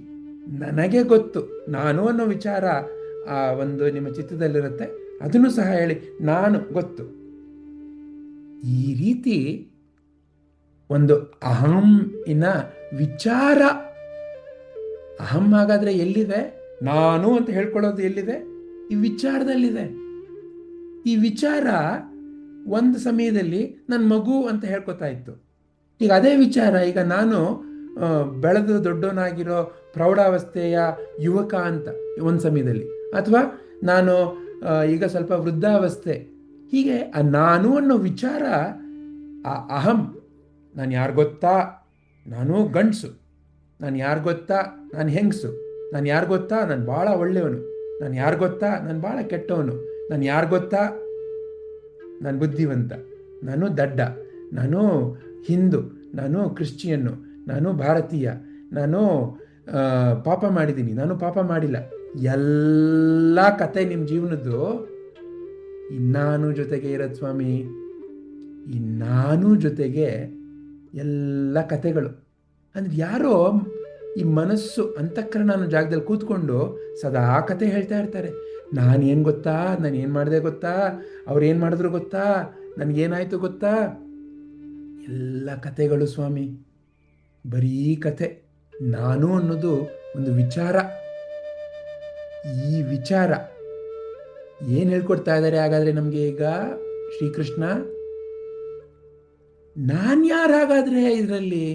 ನನಗೆ ಗೊತ್ತು, ನಾನು ಅನ್ನೋ ವಿಚಾರ ಆ ಒಂದು ನಿಮ್ಮ ಚಿತ್ತದಲ್ಲಿರುತ್ತೆ. ಅದನ್ನು ಸಹ ಹೇಳಿ, ನಾನು ಗೊತ್ತು. ಈ ರೀತಿ ಒಂದು ಅಹಂ ಇನ ವಿಚಾರ. ಅಹಂ ಹಾಗಾದ್ರೆ ಎಲ್ಲಿದೆ? ನಾನು ಅಂತ ಹೇಳ್ಕೊಳ್ಳೋದು ಎಲ್ಲಿದೆ? ಈ ವಿಚಾರದಲ್ಲಿದೆ. ಈ ವಿಚಾರ ಒಂದು ಸಮಯದಲ್ಲಿ ನನ್ನ ಮಗು ಅಂತ ಹೇಳ್ಕೊತಾ ಇತ್ತು. ಈಗ ಅದೇ ವಿಚಾರ ಈಗ ನಾನು ಬೆಳೆದು ದೊಡ್ಡವನಾಗಿರೋ ಪ್ರೌಢಾವಸ್ಥೆಯ ಯುವಕ ಅಂತ ಒಂದು ಸಮಯದಲ್ಲಿ, ಅಥವಾ ನಾನು ಈಗ ಸ್ವಲ್ಪ ವೃದ್ಧಾವಸ್ಥೆ, ಹೀಗೆ ಆ ನಾನು ಅನ್ನೋ ವಿಚಾರ, ಆ ಅಹಂ, ನಾನು ಯಾರು ಗೊತ್ತಾ, ನಾನು ಗಂಡಸು, ನಾನು ಯಾರು ಗೊತ್ತಾ, ನಾನು ಹೆಂಗಸು, ನಾನು ಯಾರು ಗೊತ್ತಾ, ನಾನು ಭಾಳ ಒಳ್ಳೆಯವನು, ನಾನು ಯಾರು ಗೊತ್ತಾ, ನಾನು ಭಾಳ ಕೆಟ್ಟವನು, ನಾನು ಯಾರು ಗೊತ್ತಾ, ನಾನು ಬುದ್ಧಿವಂತ, ನಾನು ದಡ್ಡ, ನಾನು ಹಿಂದೂ, ನಾನು ಕ್ರಿಶ್ಚಿಯನ್ನು, ನಾನು ಭಾರತೀಯ, ನಾನು ಪಾಪ ಮಾಡಿದ್ದೀನಿ, ನಾನು ಪಾಪ ಮಾಡಿಲ್ಲ. ಎಲ್ಲ ಕತೆ ನಿಮ್ಮ ಜೀವನದ್ದು ಈ ನಾನು ಜೊತೆಗೆ ಇರೋದು ಸ್ವಾಮಿ. ಈ ನಾನು ಜೊತೆಗೆ ಎಲ್ಲ ಕತೆಗಳು. ಅಂದರೆ ಯಾರೋ ಈ ಮನಸ್ಸು ಅಂತಃಕರಣ ಅನ್ನೋ ಜಾಗದಲ್ಲಿ ಕೂತ್ಕೊಂಡು ಸದಾ ಕತೆ ಹೇಳ್ತಾ ಇರ್ತಾರೆ. ನಾನೇನು ಗೊತ್ತಾ, ನಾನು ಏನು ಮಾಡಿದೆ ಗೊತ್ತಾ, ಅವ್ರು ಏನು ಮಾಡಿದ್ರು ಗೊತ್ತಾ, ನನಗೇನಾಯಿತು ಗೊತ್ತಾ. ಎಲ್ಲ ಕತೆಗಳು ಸ್ವಾಮಿ, ಬರೀ ಕತೆ. ನಾನು ಅನ್ನೋದು ಒಂದು ವಿಚಾರ. ಈ ವಿಚಾರ ಏನು ಹೇಳ್ಕೊಡ್ತಾ ಇದ್ದಾರೆ ಹಾಗಾದರೆ ನಮಗೆ ಈಗ ಶ್ರೀಕೃಷ್ಣ? ನಾನು ಯಾರು ಹಾಗಾದರೆ ಇದರಲ್ಲಿ?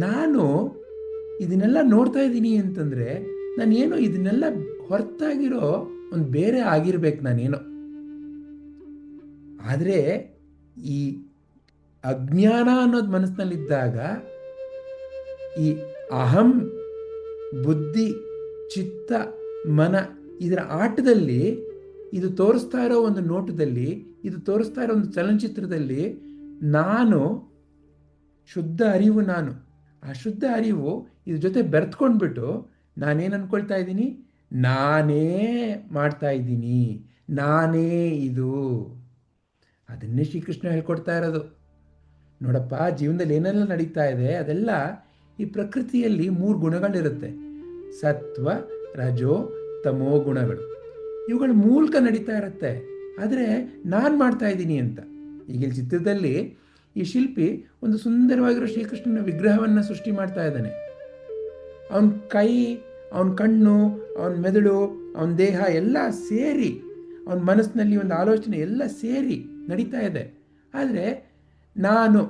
ನಾನು ಇದನ್ನೆಲ್ಲ ನೋಡ್ತಾ ಇದ್ದೀನಿ ಅಂತಂದರೆ ನಾನೇನೋ ಇದನ್ನೆಲ್ಲ ಹೊರತಾಗಿರೋ ಒಂದು ಬೇರೆ ಆಗಿರ್ಬೇಕು ನಾನೇನೋ. ಆದರೆ ಈ ಅಜ್ಞಾನ ಅನ್ನೋದು ಮನಸ್ಸಿನಲ್ಲಿದ್ದಾಗ ಈ ಅಹಂ, ಬುದ್ಧಿ, ಚಿತ್ತ, ಮನ ಇದರ ಆಟದಲ್ಲಿ, ಇದು ತೋರಿಸ್ತಾ ಇರೋ ಒಂದು ನೋಟದಲ್ಲಿ, ಇದು ತೋರಿಸ್ತಾ ಇರೋ ಒಂದು ಚಲನಚಿತ್ರದಲ್ಲಿ ನಾನು ಶುದ್ಧ ಅರಿವು, ನಾನು ಆ ಶುದ್ಧ ಅರಿವು ಇದ್ರ ಜೊತೆ ಬೆರೆತ್ಕೊಂಡ್ಬಿಟ್ಟು ನಾನೇನು ಅಂದ್ಕೊಳ್ತಾ ಇದ್ದೀನಿ, ನಾನೇ ಮಾಡ್ತಾ ಇದ್ದೀನಿ, ನಾನೇ ಇದು. ಅದನ್ನೇ ಶ್ರೀಕೃಷ್ಣ ಹೇಳ್ಕೊಡ್ತಾ ಇರೋದು. ನೋಡಪ್ಪ, ಜೀವನದಲ್ಲಿ ಏನೆಲ್ಲ ನಡೀತಾ ಇದೆ ಅದೆಲ್ಲ ಈ ಪ್ರಕೃತಿಯಲ್ಲಿ 3 ಗುಣಗಳಿರುತ್ತೆ. ಸತ್ವ, ರಜೋ, ತಮೋ ಗುಣಗಳು. ಇವುಗಳ ಮೂಲಕ ನಡೀತಾ ಇರುತ್ತೆ. ಆದರೆ ನಾನು ಮಾಡ್ತಾ ಇದ್ದೀನಿ ಅಂತ. ಈಗ ಇಲ್ಲಿ ಚಿತ್ರದಲ್ಲಿ ಈ ಶಿಲ್ಪಿ ಒಂದು ಸುಂದರವಾಗಿರೋ ಶ್ರೀಕೃಷ್ಣನ ವಿಗ್ರಹವನ್ನು ಸೃಷ್ಟಿ ಮಾಡ್ತಾ ಇದ್ದಾನೆ. ಅವನ ಕೈ, ಅವನ ಕಣ್ಣು, ಅವನ ಮೆದುಳು, ಅವನ ದೇಹ ಎಲ್ಲ ಸೇರಿ, ಅವನ ಮನಸ್ಸಿನಲ್ಲಿ ಒಂದು ಆಲೋಚನೆ ಎಲ್ಲ ಸೇರಿ ನಡೀತಾ ಇದೆ. ಆದರೆ ನಾನು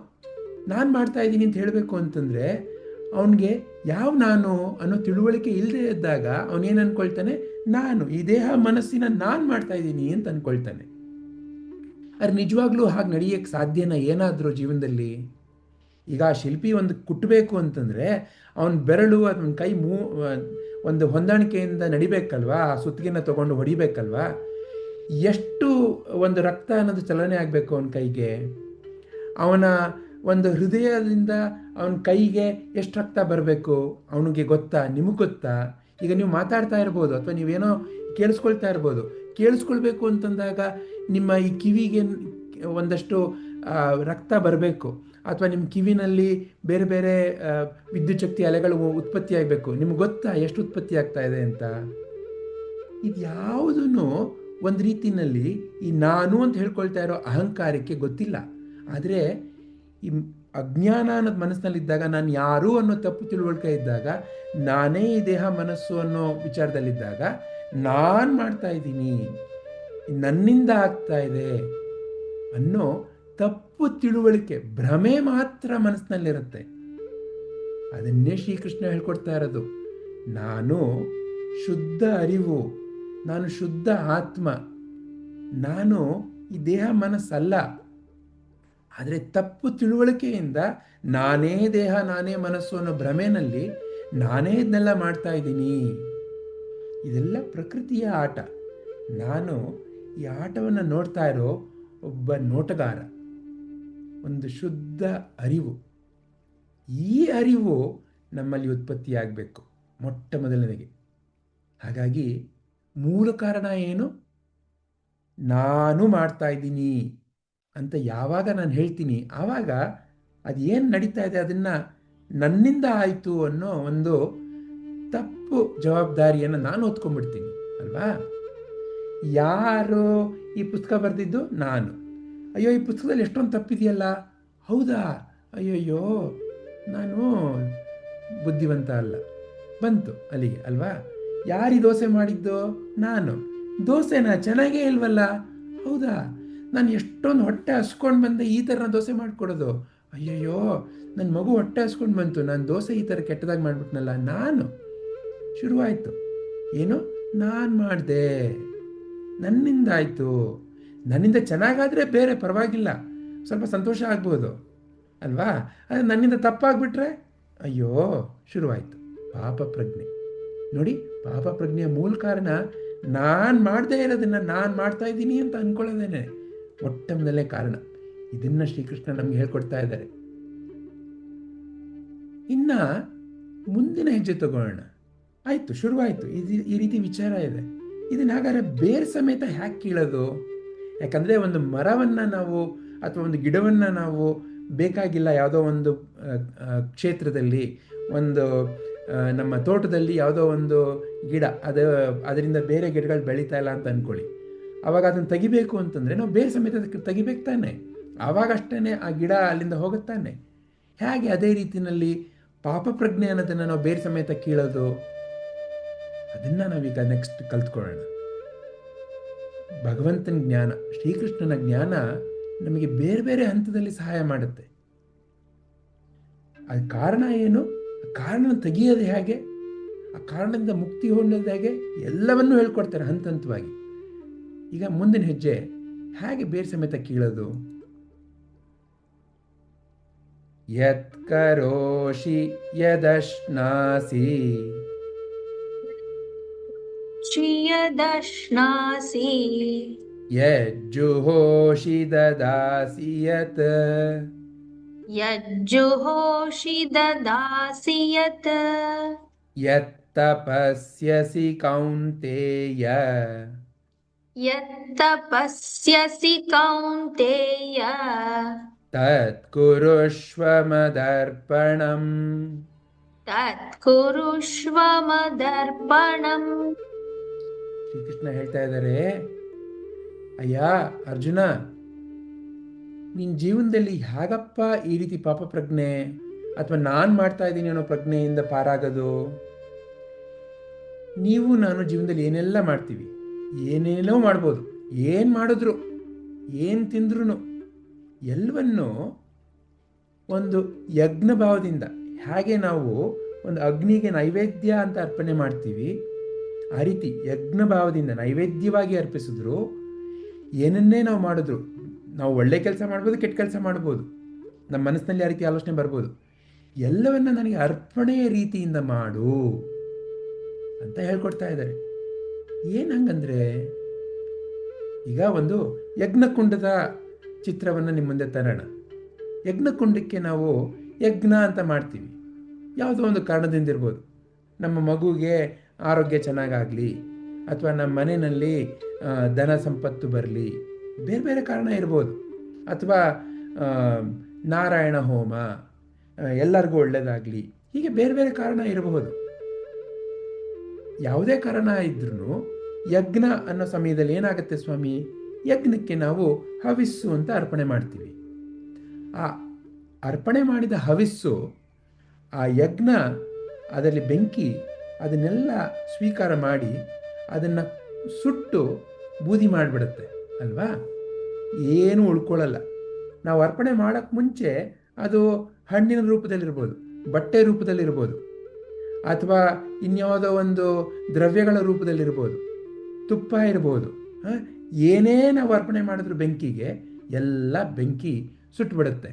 ಮಾಡ್ತಾ ಇದ್ದೀನಿ ಅಂತ ಹೇಳಬೇಕು ಅಂತಂದರೆ ಅವನಿಗೆ ಯಾವ ನಾನು ಅನ್ನೋ ತಿಳುವಳಿಕೆ ಇಲ್ಲದೆ ಇದ್ದಾಗ ಅವನೇನು ಅಂದ್ಕೊಳ್ತಾನೆ, ನಾನು ಈ ದೇಹ ಮನಸ್ಸಿನ ನಾನು ಮಾಡ್ತಾ ಇದ್ದೀನಿ ಅಂತ ಅಂದ್ಕೊಳ್ತಾನೆ. ಆದರೆ ನಿಜವಾಗ್ಲೂ ಹಾಗೆ ನಡೆಯೋಕ್ಕೆ ಸಾಧ್ಯನಾ ಏನಾದರೂ ಜೀವನದಲ್ಲಿ? ಈಗ ಆ ಶಿಲ್ಪಿ ಒಂದು ಕುಟ್ಟಬೇಕು ಅಂತಂದರೆ ಅವನ ಬೆರಳು, ಅವನ ಕೈ ಒಂದು ಹೊಂದಾಣಿಕೆಯಿಂದ ನಡಿಬೇಕಲ್ವಾ, ಆ ಸುತ್ತಿಗೆನ ತೊಗೊಂಡು ಹೊಡಿಬೇಕಲ್ವಾ. ಎಷ್ಟು ಒಂದು ರಕ್ತ ಅನ್ನೋದು ಚಲನೆ ಆಗಬೇಕು ಅವನ ಕೈಗೆ, ಅವನ ಒಂದು ಹೃದಯದಿಂದ ಅವನ ಕೈಗೆ ಎಷ್ಟು ರಕ್ತ ಬರಬೇಕು ಅವನಿಗೆ ಗೊತ್ತಾ? ನಿಮಗೆ ಗೊತ್ತಾ? ಈಗ ನೀವು ಮಾತಾಡ್ತಾ ಇರ್ಬೋದು ಅಥವಾ ನೀವೇನೋ ಕೇಳಿಸ್ಕೊಳ್ತಾ ಇರ್ಬೋದು. ಕೇಳಿಸ್ಕೊಳ್ಬೇಕು ಅಂತಂದಾಗ ನಿಮ್ಮ ಈ ಕಿವಿಗೆ ಒಂದಷ್ಟು ರಕ್ತ ಬರಬೇಕು, ಅಥವಾ ನಿಮ್ಮ ಕಿವಿನಲ್ಲಿ ಬೇರೆ ಬೇರೆ ವಿದ್ಯುತ್ ಶಕ್ತಿ ಅಲೆಗಳು ಉತ್ಪತ್ತಿ ಆಗಬೇಕು. ನಿಮ್ಗೆ ಗೊತ್ತಾ ಎಷ್ಟು ಉತ್ಪತ್ತಿ ಆಗ್ತಾ ಇದೆ ಅಂತ? ಇದು ಯಾವುದೂ ಒಂದು ರೀತಿಯಲ್ಲಿ ಈ ನಾನು ಅಂತ ಹೇಳ್ಕೊಳ್ತಾ ಇರೋ ಅಹಂಕಾರಕ್ಕೆ ಗೊತ್ತಿಲ್ಲ. ಆದರೆ ಈ ಅಜ್ಞಾನ ಅನ್ನೋದು ಮನಸ್ಸಿನಲ್ಲಿದ್ದಾಗ, ನಾನು ಯಾರು ಅನ್ನೋ ತಪ್ಪು ತಿಳುವಳಿಕೆ ಇದ್ದಾಗ, ನಾನೇ ಈ ದೇಹ ಮನಸ್ಸು ಅನ್ನೋ ವಿಚಾರದಲ್ಲಿದ್ದಾಗ, ನಾನು ಮಾಡ್ತಾ ಇದ್ದೀನಿ, ನನ್ನಿಂದ ಆಗ್ತಾ ಇದೆ ಅನ್ನೋ ತಪ್ಪು ತಿಳುವಳಿಕೆ, ಭ್ರಮೆ ಮಾತ್ರ ಮನಸ್ಸಿನಲ್ಲಿರುತ್ತೆ. ಅದನ್ನೇ ಶ್ರೀಕೃಷ್ಣ ಹೇಳ್ಕೊಡ್ತಾ ಇರೋದು. ನಾನು ಶುದ್ಧ ಅರಿವು, ನಾನು ಶುದ್ಧ ಆತ್ಮ, ನಾನು ಈ ದೇಹ ಮನಸ್ಸಲ್ಲ. ಆದರೆ ತಪ್ಪು ತಿಳುವಳಿಕೆಯಿಂದ ನಾನೇ ದೇಹ, ನಾನೇ ಮನಸ್ಸು ಅನ್ನೋ ಭ್ರಮೆನಲ್ಲಿ ನಾನೇ ಇದನ್ನೆಲ್ಲ ಮಾಡ್ತಾ ಇದ್ದೀನಿ. ಇದೆಲ್ಲ ಪ್ರಕೃತಿಯ ಆಟ. ನಾನು ಈ ಆಟವನ್ನು ನೋಡ್ತಾ ಇರೋ ಒಬ್ಬ ನೋಟಗಾರ, ಒಂದು ಶುದ್ಧ ಅರಿವು. ಈ ಅರಿವು ನಮ್ಮಲ್ಲಿ ಉತ್ಪತ್ತಿಯಾಗಬೇಕು ಮೊಟ್ಟ ಮೊದಲನೇಗೆ. ಹಾಗಾಗಿ ಮೂಲ ಕಾರಣ ಏನು? ನಾನು ಮಾಡ್ತಾ ಇದ್ದೀನಿ ಅಂತ ಯಾವಾಗ ನಾನು ಹೇಳ್ತೀನಿ, ಆವಾಗ ಅದು ಏನು ನಡೀತಾ ಇದೆ ಅದನ್ನು ನನ್ನಿಂದ ಆಯಿತು ಅನ್ನೋ ಒಂದು ತಪ್ಪು ಜವಾಬ್ದಾರಿಯನ್ನು ನಾನು ಹೊತ್ಕೊಂಡ್ಬಿಡ್ತೀನಿ ಅಲ್ವಾ. ಯಾರು ಈ ಪುಸ್ತಕ ಬರೆದಿದ್ದು? ನಾನು. ಅಯ್ಯೋ, ಈ ಪುಸ್ತಕದಲ್ಲಿ ಎಷ್ಟೊಂದು ತಪ್ಪಿದೆಯಲ್ಲ. ಹೌದಾ? ಅಯ್ಯಯ್ಯೋ, ನಾನು ಬುದ್ಧಿವಂತ ಅಲ್ಲ. ಬಂತು ಅಲ್ಲಿಗೆ ಅಲ್ವಾ. ಯಾರು ಈ ದೋಸೆ ಮಾಡಿದ್ದು? ನಾನು. ದೋಸೆನಾ? ಚೆನ್ನಾಗೇ ಇಲ್ವಲ್ಲ. ಹೌದಾ? ನಾನು ಎಷ್ಟೊಂದು ಹೊಟ್ಟೆ ಹಸ್ಕೊಂಡು ಬಂದೆ, ಈ ಥರ ದೋಸೆ ಮಾಡಿಕೊಡೋದು. ಅಯ್ಯಯ್ಯೋ, ನನ್ನ ಮಗು ಹೊಟ್ಟೆ ಹಸ್ಕೊಂಡು ಬಂತು, ನಾನು ದೋಸೆ ಈ ಥರ ಕೆಟ್ಟದಾಗಿ ಮಾಡಿಬಿಟ್ನಲ್ಲ. ನಾನು. ಶುರುವಾಯಿತು. ಏನು? ನಾನು ಮಾಡಿದೆ, ನನ್ನಿಂದ ಆಯಿತು. ನನ್ನಿಂದ ಚೆನ್ನಾಗಾದರೆ ಬೇರೆ ಪರವಾಗಿಲ್ಲ, ಸ್ವಲ್ಪ ಸಂತೋಷ ಆಗ್ಬೋದು ಅಲ್ವಾ. ಅದು ನನ್ನಿಂದ ತಪ್ಪಾಗ್ಬಿಟ್ರೆ ಅಯ್ಯೋ, ಶುರುವಾಯಿತು ಪಾಪ ಪ್ರಜ್ಞೆ. ನೋಡಿ, ಪಾಪ ಪ್ರಜ್ಞೆಯ ಮೂಲ ಕಾರಣ ನಾನು ಮಾಡದೇ ಇರೋದನ್ನು ನಾನು ಮಾಡ್ತಾ ಇದ್ದೀನಿ ಅಂತ ಅಂದ್ಕೊಳ್ಳೋದೇನೆ ಮೊಟ್ಟ ಮೊದಲನೇ ಕಾರಣ. ಇದನ್ನು ಶ್ರೀಕೃಷ್ಣ ನಮ್ಗೆ ಹೇಳ್ಕೊಡ್ತಾ ಇದ್ದಾರೆ. ಇನ್ನು ಮುಂದಿನ ಹೆಜ್ಜೆ ತಗೊಳ್ಳೋಣ. ಆಯಿತು, ಶುರುವಾಯಿತು, ಈ ರೀತಿ ವಿಚಾರ ಇದೆ. ಇದನ್ನು ಹಾಗಾದ್ರೆ ಬೇರೆ ಸಮೇತ ಹ್ಯಾಕೆ ಕೀಳೋದು? ಯಾಕಂದರೆ ಒಂದು ಮರವನ್ನು ನಾವು ಅಥವಾ ಒಂದು ಗಿಡವನ್ನು ನಾವು ಬೇಕಾಗಿಲ್ಲ ಯಾವುದೋ ಒಂದು ಕ್ಷೇತ್ರದಲ್ಲಿ, ಒಂದು ನಮ್ಮ ತೋಟದಲ್ಲಿ ಯಾವುದೋ ಒಂದು ಗಿಡ ಅದರಿಂದ ಬೇರೆ ಗಿಡಗಳು ಬೆಳೀತಾ ಇಲ್ಲ ಅಂತ ಅಂದ್ಕೊಳ್ಳಿ. ಆವಾಗ ಅದನ್ನು ತೆಗಿಬೇಕು ಅಂತಂದರೆ ನಾವು ಬೇರೆ ಸಮೇತ ಅದಕ್ಕೆ ತೆಗಿಬೇಕು ತಾನೆ. ಆವಾಗಷ್ಟೇ ಆ ಗಿಡ ಅಲ್ಲಿಂದ ಹೋಗುತ್ತಾನೆ. ಹೇಗೆ ಅದೇ ರೀತಿಯಲ್ಲಿ ಪಾಪ ಪ್ರಜ್ಞೆ ಅನ್ನೋದನ್ನು ನಾವು ಬೇರೆ ಸಮೇತ ಕೀಳೋದು? ಅದನ್ನು ನಾವೀಗ ನೆಕ್ಸ್ಟ್ ಕಲ್ತ್ಕೊಳ್ಳೋಣ. ಭಗವಂತನ ಜ್ಞಾನ, ಶ್ರೀಕೃಷ್ಣನ ಜ್ಞಾನ ನಮಗೆ ಬೇರೆ ಬೇರೆ ಹಂತದಲ್ಲಿ ಸಹಾಯ ಮಾಡುತ್ತೆ. ಆ ಕಾರಣ ಏನು? ಆ ಕಾರಣ ತೆಗಿಯೋದು ಹೇಗೆ? ಆ ಕಾರಣದಿಂದ ಮುಕ್ತಿ ಹೊಂದೋದು ಹೇಗೆ? ಎಲ್ಲವನ್ನೂ ಹೇಳ್ಕೊಡ್ತಾರೆ ಹಂತ ಹಂತವಾಗಿ. ಈಗ ಮುಂದಿನ ಹೆಜ್ಜೆ, ಹೇಗೆ ಬೇರೆ ಸಮೇತ ಕೀಳೋದು? ಯತ್ ಕರೋಷಿ ಯದಶ್ನಾಸಿ
ಯದಶ್ನಾಸಿ
ಯಜ್ಜುಹೋಷಿ ದದಾಸಿ ಯತ್
ಯಜ್ಜುಹೋಷಿ ದದಾಸಿ ಯತ್
ಯತ್ ತಪಸ್ಯಸಿ ಕೌಂತೇಯ
ಯತ್ ತಪಸ್ಯಸಿ ಕೌಂತೇಯ
ತತ್ ಕುರುಷ್ವ ಮದರ್ಪಣಂ
ತತ್ ಕುರುಷ್ವ ಮದರ್ಪಣಂ.
ಶ್ರೀಕೃಷ್ಣ ಹೇಳ್ತಾ ಇದ್ದಾರೆ, ಅಯ್ಯ ಅರ್ಜುನ, ನಿನ್ನ ಜೀವನದಲ್ಲಿ ಹೇಗಪ್ಪ ಈ ರೀತಿ ಪಾಪ ಪ್ರಜ್ಞೆ ಅಥವಾ ನಾನು ಮಾಡ್ತಾ ಇದ್ದೀನಿ ಅನ್ನೋ ಪ್ರಜ್ಞೆಯಿಂದ ಪಾರಾಗೋದು? ನೀವು ನಾನು ಜೀವನದಲ್ಲಿ ಏನೆಲ್ಲ ಮಾಡ್ತೀವಿ, ಏನೇನೋ ಮಾಡ್ಬೋದು, ಏನು ಮಾಡಿದ್ರು, ಏನು ತಿಂದ್ರೂ ಎಲ್ಲವನ್ನೂ ಒಂದು ಯಜ್ಞ ಭಾವದಿಂದ, ಹಾಗೆ ನಾವು ಒಂದು ಅಗ್ನಿಗೆ ನೈವೇದ್ಯ ಅಂತ ಅರ್ಪಣೆ ಮಾಡ್ತೀವಿ, ಆ ರೀತಿ ಯಜ್ಞ ಭಾವದಿಂದ ನೈವೇದ್ಯವಾಗಿ ಅರ್ಪಿಸಿದ್ರು, ಏನನ್ನೇ ನಾವು ಮಾಡಿದ್ರು, ನಾವು ಒಳ್ಳೆ ಕೆಲಸ ಮಾಡ್ಬೋದು, ಕೆಟ್ಟ ಕೆಲಸ ಮಾಡ್ಬೋದು, ನಮ್ಮ ಮನಸ್ಸಿನಲ್ಲಿ ಆ ರೀತಿ ಆಲೋಚನೆ ಬರ್ಬೋದು, ಎಲ್ಲವನ್ನ ನನಗೆ ಅರ್ಪಣೆಯ ರೀತಿಯಿಂದ ಮಾಡು ಅಂತ ಹೇಳ್ಕೊಡ್ತಾ ಇದ್ದಾರೆ. ಏನು ಹಂಗಂದ್ರೆ, ಈಗ ಒಂದು ಯಜ್ಞಕುಂಡದ ಚಿತ್ರವನ್ನು ನಿಮ್ಮ ಮುಂದೆ ತರೋಣ. ಯಜ್ಞಕುಂಡಕ್ಕೆ ನಾವು ಯಜ್ಞ ಅಂತ ಮಾಡ್ತೀವಿ, ಯಾವುದೋ ಒಂದು ಕಾರಣದಿಂದ ಇರ್ಬೋದು. ನಮ್ಮ ಮಗುಗೆ ಆರೋಗ್ಯ ಚೆನ್ನಾಗಾಗಲಿ, ಅಥವಾ ನಮ್ಮ ಮನೆಯಲ್ಲಿ ಧನ ಸಂಪತ್ತು ಬರಲಿ, ಬೇರೆ ಬೇರೆ ಕಾರಣ ಇರ್ಬೋದು. ಅಥವಾ ನಾರಾಯಣ ಹೋಮ, ಎಲ್ಲರಿಗೂ ಒಳ್ಳೆಯದಾಗಲಿ, ಹೀಗೆ ಬೇರೆ ಬೇರೆ ಕಾರಣ ಇರಬಹುದು. ಯಾವುದೇ ಕಾರಣ ಇದ್ರೂ ಯಜ್ಞ ಅನ್ನೋ ಸಮಯದಲ್ಲಿ ಏನಾಗುತ್ತೆ ಸ್ವಾಮಿ, ಯಜ್ಞಕ್ಕೆ ನಾವು ಹವಿಸ್ಸು ಅಂತ ಅರ್ಪಣೆ ಮಾಡ್ತೀವಿ. ಆ ಅರ್ಪಣೆ ಮಾಡಿದ ಹವಿಸ್ಸು, ಆ ಯಜ್ಞ, ಅದರಲ್ಲಿ ಬೆಂಕಿ ಅದನ್ನೆಲ್ಲ ಸ್ವೀಕಾರ ಮಾಡಿ ಅದನ್ನು ಸುಟ್ಟು ಬೂದಿ ಮಾಡಿಬಿಡುತ್ತೆ ಅಲ್ವಾ. ಏನೂ ಉಳ್ಕೊಳ್ಳಲ್ಲ. ನಾವು ಅರ್ಪಣೆ ಮಾಡೋಕ್ಕೆ ಮುಂಚೆ ಅದು ಹಣ್ಣಿನ ರೂಪದಲ್ಲಿರ್ಬೋದು, ಬಟ್ಟೆ ರೂಪದಲ್ಲಿರ್ಬೋದು, ಅಥವಾ ಇನ್ಯಾವುದೋ ಒಂದು ದ್ರವ್ಯಗಳ ರೂಪದಲ್ಲಿರ್ಬೋದು, ತುಪ್ಪ ಇರ್ಬೋದು. ಏನೇ ನಾವು ಅರ್ಪಣೆ ಮಾಡಿದ್ರು ಬೆಂಕಿಗೆ, ಎಲ್ಲ ಬೆಂಕಿ ಸುಟ್ಟುಬಿಡುತ್ತೆ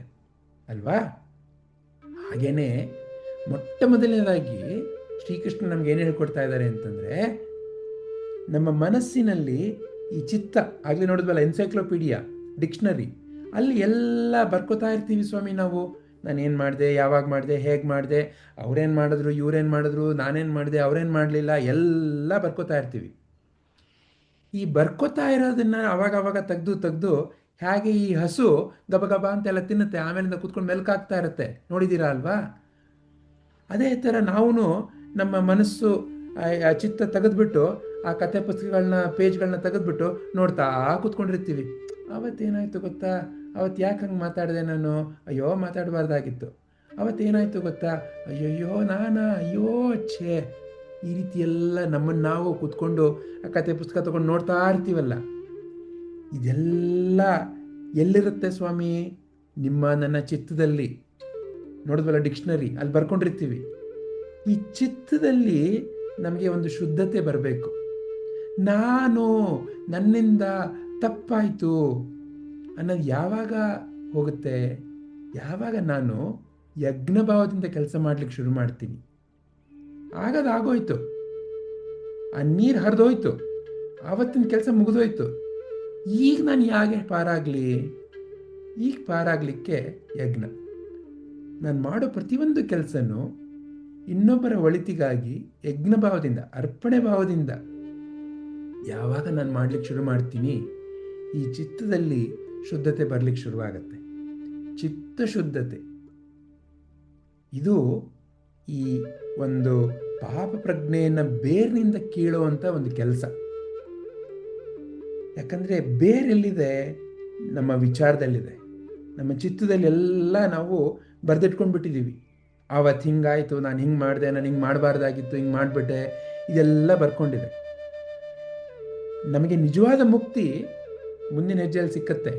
ಅಲ್ವಾ. ಹಾಗೇನೆ ಮೊಟ್ಟ ಮೊದಲನೇದಾಗಿ ಶ್ರೀಕೃಷ್ಣ ನಮ್ಗೆ ಏನು ಹೇಳ್ಕೊಡ್ತಾ ಇದ್ದಾರೆ ಅಂತಂದರೆ, ನಮ್ಮ ಮನಸ್ಸಿನಲ್ಲಿ ಈ ಚಿತ್ತ, ಆಗಲೇ ನೋಡಿದ್ವಲ್ಲ ಎನ್ಸೈಕ್ಲೋಪೀಡಿಯಾ, ಡಿಕ್ಷನರಿ, ಅಲ್ಲಿ ಎಲ್ಲ ಬರ್ಕೋತಾ ಇರ್ತೀವಿ ಸ್ವಾಮಿ. ನಾವು ನಾನೇನು ಮಾಡಿದೆ, ಯಾವಾಗ ಮಾಡಿದೆ, ಹೇಗೆ ಮಾಡಿದೆ, ಅವ್ರೇನು ಮಾಡಿದ್ರು, ಇವ್ರೇನು ಮಾಡಿದ್ರು, ನಾನೇನು ಮಾಡಿದೆ, ಅವ್ರೇನು ಮಾಡಲಿಲ್ಲ, ಎಲ್ಲ ಬರ್ಕೋತಾ ಇರ್ತೀವಿ. ಈ ಬರ್ಕೋತಾ ಇರೋದನ್ನು ಅವಾಗವಾಗ ತೆಗೆದು ಹೇಗೆ ಈ ಹಸು ಗಬಗಬ ಅಂತೆಲ್ಲ ತಿನ್ನುತ್ತೆ, ಆಮೇಲಿಂದ ಕೂತ್ಕೊಂಡು ಮೆಲ್ಕಾಗ್ತಾ ಇರುತ್ತೆ, ನೋಡಿದ್ದೀರಾ ಅಲ್ವಾ? ಅದೇ ಥರ ನಾವು ನಮ್ಮ ಮನಸ್ಸು ಆ ಚಿತ್ತ ತೆಗೆದ್ಬಿಟ್ಟು ಆ ಕಥೆ ಪುಸ್ತಕಗಳನ್ನ ಪೇಜ್ಗಳನ್ನ ತೆಗೆದ್ಬಿಟ್ಟು ನೋಡ್ತಾ ಕೂತ್ಕೊಂಡಿರ್ತೀವಿ. ಅವತ್ತೇನಾಯಿತು ಗೊತ್ತಾ, ಅವತ್ತು ಯಾಕೆ ಹಂಗೆ ಮಾತಾಡಿದೆ ನಾನು, ಅಯ್ಯೋ ಮಾತಾಡಬಾರ್ದಾಗಿತ್ತು. ಅವತ್ತೇನಾಯಿತು ಗೊತ್ತಾ, ಅಯ್ಯಯ್ಯೋ ಅಯ್ಯೋ ಛೇ, ಈ ರೀತಿ ಎಲ್ಲ ನಮ್ಮನ್ನು ನಾವು ಕೂತ್ಕೊಂಡು ಆ ಕಥೆ ಪುಸ್ತಕ ತೊಗೊಂಡು ನೋಡ್ತಾ ಇರ್ತೀವಲ್ಲ. ಇದೆಲ್ಲ ಎಲ್ಲಿರುತ್ತೆ ಸ್ವಾಮಿ? ನನ್ನ ಚಿತ್ತದಲ್ಲಿ. ನೋಡಿದ್ವಲ್ಲ ಡಿಕ್ಷನರಿ, ಅಲ್ಲಿ ಬರ್ಕೊಂಡಿರ್ತೀವಿ. ಈ ಚಿತ್ತದಲ್ಲಿ ನಮಗೆ ಒಂದು ಶುದ್ಧತೆ ಬರಬೇಕು. ನನ್ನಿಂದ ತಪ್ಪಾಯಿತು ಅನ್ನೋದು ಯಾವಾಗ ಹೋಗುತ್ತೆ? ಯಾವಾಗ ನಾನು ಯಜ್ಞಭಾವದಿಂದ ಕೆಲಸ ಮಾಡ್ಲಿಕ್ಕೆ ಶುರು ಮಾಡ್ತೀನಿ, ಆಗೋಯ್ತು. ಆ ನೀರು ಹರಿದೋಯ್ತು, ಆವತ್ತಿನ ಕೆಲಸ ಮುಗಿದೋಯ್ತು. ಈಗ ನಾನು ಹೇಗೆ ಪಾರಾಗಲಿ? ಈಗ ಪಾರಾಗಲಿಕ್ಕೆ ಯಜ್ಞ. ನಾನು ಮಾಡೋ ಪ್ರತಿಯೊಂದು ಕೆಲಸನೂ ಇನ್ನೊಬ್ಬರ ಒಳಿತಿಗಾಗಿ ಯಜ್ಞಭಾವದಿಂದ, ಅರ್ಪಣೆ ಭಾವದಿಂದ ಯಾವಾಗ ನಾನು ಮಾಡಲಿಕ್ಕೆ ಶುರು ಮಾಡ್ತೀನಿ, ಈ ಚಿತ್ತದಲ್ಲಿ ಶುದ್ಧತೆ ಬರಲಿಕ್ಕೆ ಶುರುವಾಗತ್ತೆ. ಚಿತ್ತಶುದ್ಧತೆ ಇದು ಈ ಒಂದು ಪಾಪ ಪ್ರಜ್ಞೆಯನ್ನು ಬೇರಿನಿಂದ ಕೀಳುವಂಥ ಒಂದು ಕೆಲಸ. ಯಾಕಂದರೆ ಬೇರೆಲ್ಲಿದೆ? ನಮ್ಮ ವಿಚಾರದಲ್ಲಿದೆ, ನಮ್ಮ ಚಿತ್ತದಲ್ಲಿ ಎಲ್ಲ ನಾವು ಬರೆದಿಟ್ಕೊಂಡು ಬಿಟ್ಟಿದ್ದೀವಿ. ಆವತ್ತು ಹಿಂಗಾಯಿತು, ನಾನು ಹಿಂಗೆ ಮಾಡಿದೆ, ನಾನು ಹಿಂಗೆ ಮಾಡಬಾರ್ದಾಗಿತ್ತು, ಹಿಂಗೆ ಮಾಡಿಬಿಟ್ಟೆ, ಇದೆಲ್ಲ ಬರ್ಕೊಂಡಿದೆ. ನಮಗೆ ನಿಜವಾದ ಮುಕ್ತಿ ಮುಂದಿನ ಹೆಜ್ಜೆಯಲ್ಲಿ ಸಿಕ್ಕತ್ತೆ.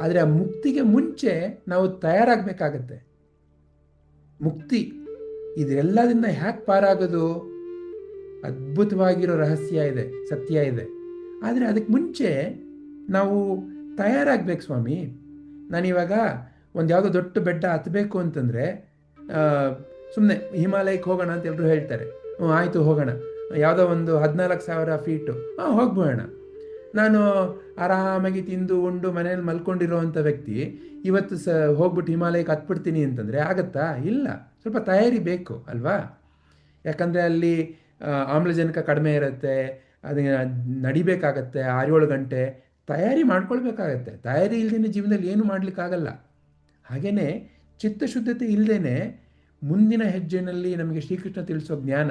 ಆದರೆ ಆ ಮುಕ್ತಿಗೆ ಮುಂಚೆ ನಾವು ತಯಾರಾಗಬೇಕಾಗತ್ತೆ. ಮುಕ್ತಿ ಇದೆಲ್ಲದಿಂದ ಹ್ಯಾಕ್ ಪಾರಾಗೋದು? ಅದ್ಭುತವಾಗಿರೋ ರಹಸ್ಯ ಇದೆ, ಸತ್ಯ ಇದೆ. ಆದರೆ ಅದಕ್ಕೆ ಮುಂಚೆ ನಾವು ತಯಾರಾಗಬೇಕು ಸ್ವಾಮಿ. ನಾನಿವಾಗ ಒಂದು ಯಾವುದೋ ದೊಡ್ಡ ಬೆಟ್ಟ ಹತ್ತಬೇಕು ಅಂತಂದರೆ ಸುಮ್ಮನೆ ಹಿಮಾಲಯಕ್ಕೆ ಹೋಗೋಣ ಅಂತ ಎಲ್ಲರೂ ಹೇಳ್ತಾರೆ. ಆಯಿತು ಹೋಗೋಣ, ಯಾವುದೋ ಒಂದು 14,000 ಫೀಟು, ಹೋಗ್ಬೋಣ. ನಾನು ಆರಾಮಾಗಿ ತಿಂದು ಉಂಡು ಮನೇಲಿ ಮಲ್ಕೊಂಡಿರೋವಂಥ ವ್ಯಕ್ತಿ ಇವತ್ತು ಹೋಗ್ಬಿಟ್ಟು ಹಿಮಾಲಯಕ್ಕೆ ಹತ್ಬಿಡ್ತೀನಿ ಅಂತಂದರೆ ಆಗತ್ತಾ? ಇಲ್ಲ, ಸ್ವಲ್ಪ ತಯಾರಿ ಬೇಕು ಅಲ್ವಾ? ಯಾಕಂದರೆ ಅಲ್ಲಿ ಆಮ್ಲಜನಕ ಕಡಿಮೆ ಇರುತ್ತೆ, ಅದು ನಡಿಬೇಕಾಗತ್ತೆ 6-7 ಗಂಟೆ, ತಯಾರಿ ಮಾಡ್ಕೊಳ್ಬೇಕಾಗತ್ತೆ. ತಯಾರಿ ಇಲ್ಲದೇ ಜೀವನದಲ್ಲಿ ಏನು ಮಾಡಲಿಕ್ಕಾಗಲ್ಲ. ಹಾಗೆಯೇ ಚಿತ್ತಶುದ್ಧತೆ ಇಲ್ಲದೇ ಮುಂದಿನ ಹೆಜ್ಜೆಯಲ್ಲಿ ನಮಗೆ ಶ್ರೀಕೃಷ್ಣ ತಿಳಿಸೋ ಜ್ಞಾನ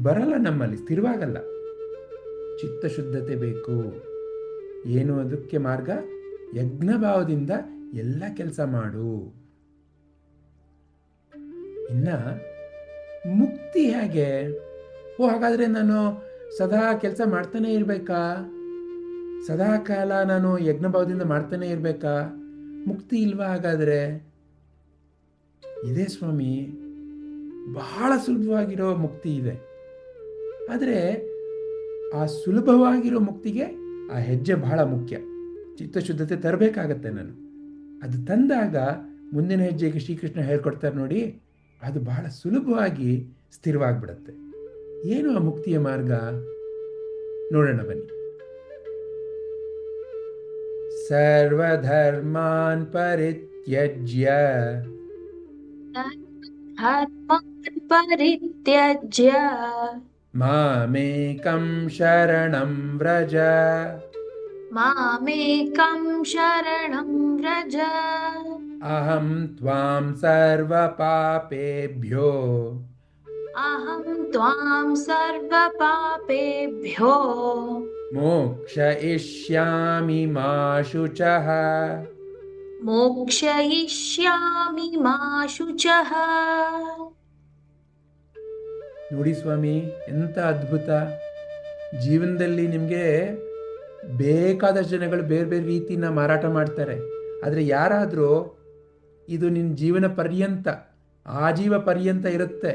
ಬರಲ್ಲ, ನಮ್ಮಲ್ಲಿ ಸ್ಥಿರವಾಗಲ್ಲ. ಚಿತ್ತಶುದ್ಧತೆ ಬೇಕು. ಏನು ಅದಕ್ಕೆ ಮಾರ್ಗ? ಯಜ್ಞಭಾವದಿಂದ ಎಲ್ಲ ಕೆಲಸ ಮಾಡು. ಇನ್ನು ಮುಕ್ತಿ ಹೇಗೆ? ಹಾಗಾದರೆ ನಾನು ಸದಾ ಕೆಲಸ ಮಾಡ್ತಾನೆ ಇರಬೇಕಾ? ಸದಾ ಕಾಲ ನಾನು ಯಜ್ಞಭಾವದಿಂದ ಮಾಡ್ತಾನೆ ಇರಬೇಕಾ? ಮುಕ್ತಿ ಇಲ್ವಾ ಹಾಗಾದರೆ? ಇದೆ ಸ್ವಾಮಿ, ಬಹಳ ಸುಲಭವಾಗಿರೋ ಮುಕ್ತಿ ಇದೆ. ಆದರೆ ಆ ಸುಲಭವಾಗಿರೋ ಮುಕ್ತಿಗೆ ಆ ಹೆಜ್ಜೆ ಬಹಳ ಮುಖ್ಯ. ಚಿತ್ತಶುದ್ಧತೆ ತರಬೇಕಾಗತ್ತೆ ನಾನು. ಅದು ತಂದಾಗ ಮುಂದಿನ ಹೆಜ್ಜೆಗೆ ಶ್ರೀಕೃಷ್ಣ ಹೇಳ್ಕೊಡ್ತಾರೆ ನೋಡಿ, ಅದು ಬಹಳ ಸುಲಭವಾಗಿ ಸ್ಥಿರವಾಗಿಬಿಡತ್ತೆ. ಏನು ಆ ಮುಕ್ತಿಯ ಮಾರ್ಗ? ನೋಡೋಣ ಬನ್ನಿ. ಸರ್ವಧರ್ಮಾನ್ ಪರಿತ್ಯಜ್ಯ ಮಾಮೇಕಂ ಶರಣಂ ವ್ರಜ.
ಮಾಮೇಕಂ ಶರಣಂ ವ್ರಜ.
ಅಹಂ ತ್ವಾಂ ಸರ್ವ ಪಾಪೇಭ್ಯೋ ಮೋಕ್ಷಯಿಷ್ಯಾಮಿ ಮಾ ಶುಚಃ.
ಮೋಕ್ಷಯಿಷ್ಯಾಮಿ ಮಾ ಶುಚಃ.
ನೋಡಿ ಸ್ವಾಮಿ, ಎಂಥ ಅದ್ಭುತ! ಜೀವನದಲ್ಲಿ ನಿಮಗೆ ಬೇಕಾದಷ್ಟು ಜನಗಳು ಬೇರೆ ಬೇರೆ ರೀತಿನ ಮಾರಾಟ ಮಾಡ್ತಾರೆ. ಆದರೆ ಯಾರಾದರೂ ಇದು ನಿನ್ನ ಜೀವನ ಪರ್ಯಂತ, ಆಜೀವ ಪರ್ಯಂತ ಇರುತ್ತೆ,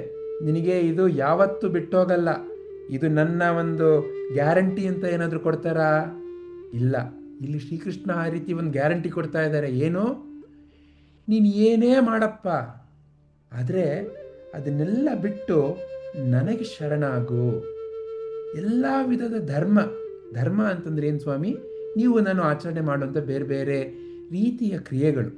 ನಿನಗೆ ಇದು ಯಾವತ್ತೂ ಬಿಟ್ಟೋಗಲ್ಲ, ಇದು ನನ್ನ ಒಂದು ಗ್ಯಾರಂಟಿ ಅಂತ ಏನಾದರೂ ಕೊಡ್ತಾರಾ? ಇಲ್ಲ. ಇಲ್ಲಿ ಶ್ರೀಕೃಷ್ಣ ಆ ರೀತಿ ಒಂದು ಗ್ಯಾರಂಟಿ ಕೊಡ್ತಾ ಇದ್ದಾರೆ. ಏನು? ನೀನು ಏನೇ ಮಾಡಪ್ಪ, ಆದರೆ ಅದನ್ನೆಲ್ಲ ಬಿಟ್ಟು ನನಗೆ ಶರಣಾಗು. ಎಲ್ಲ ವಿಧದ ಧರ್ಮ ಅಂತಂದ್ರೆ ಏನು ಸ್ವಾಮಿ? ನೀವು ನಾನು ಆಚರಣೆ ಮಾಡುವಂಥ ಬೇರೆ ಬೇರೆ ರೀತಿಯ ಕ್ರಿಯೆಗಳು,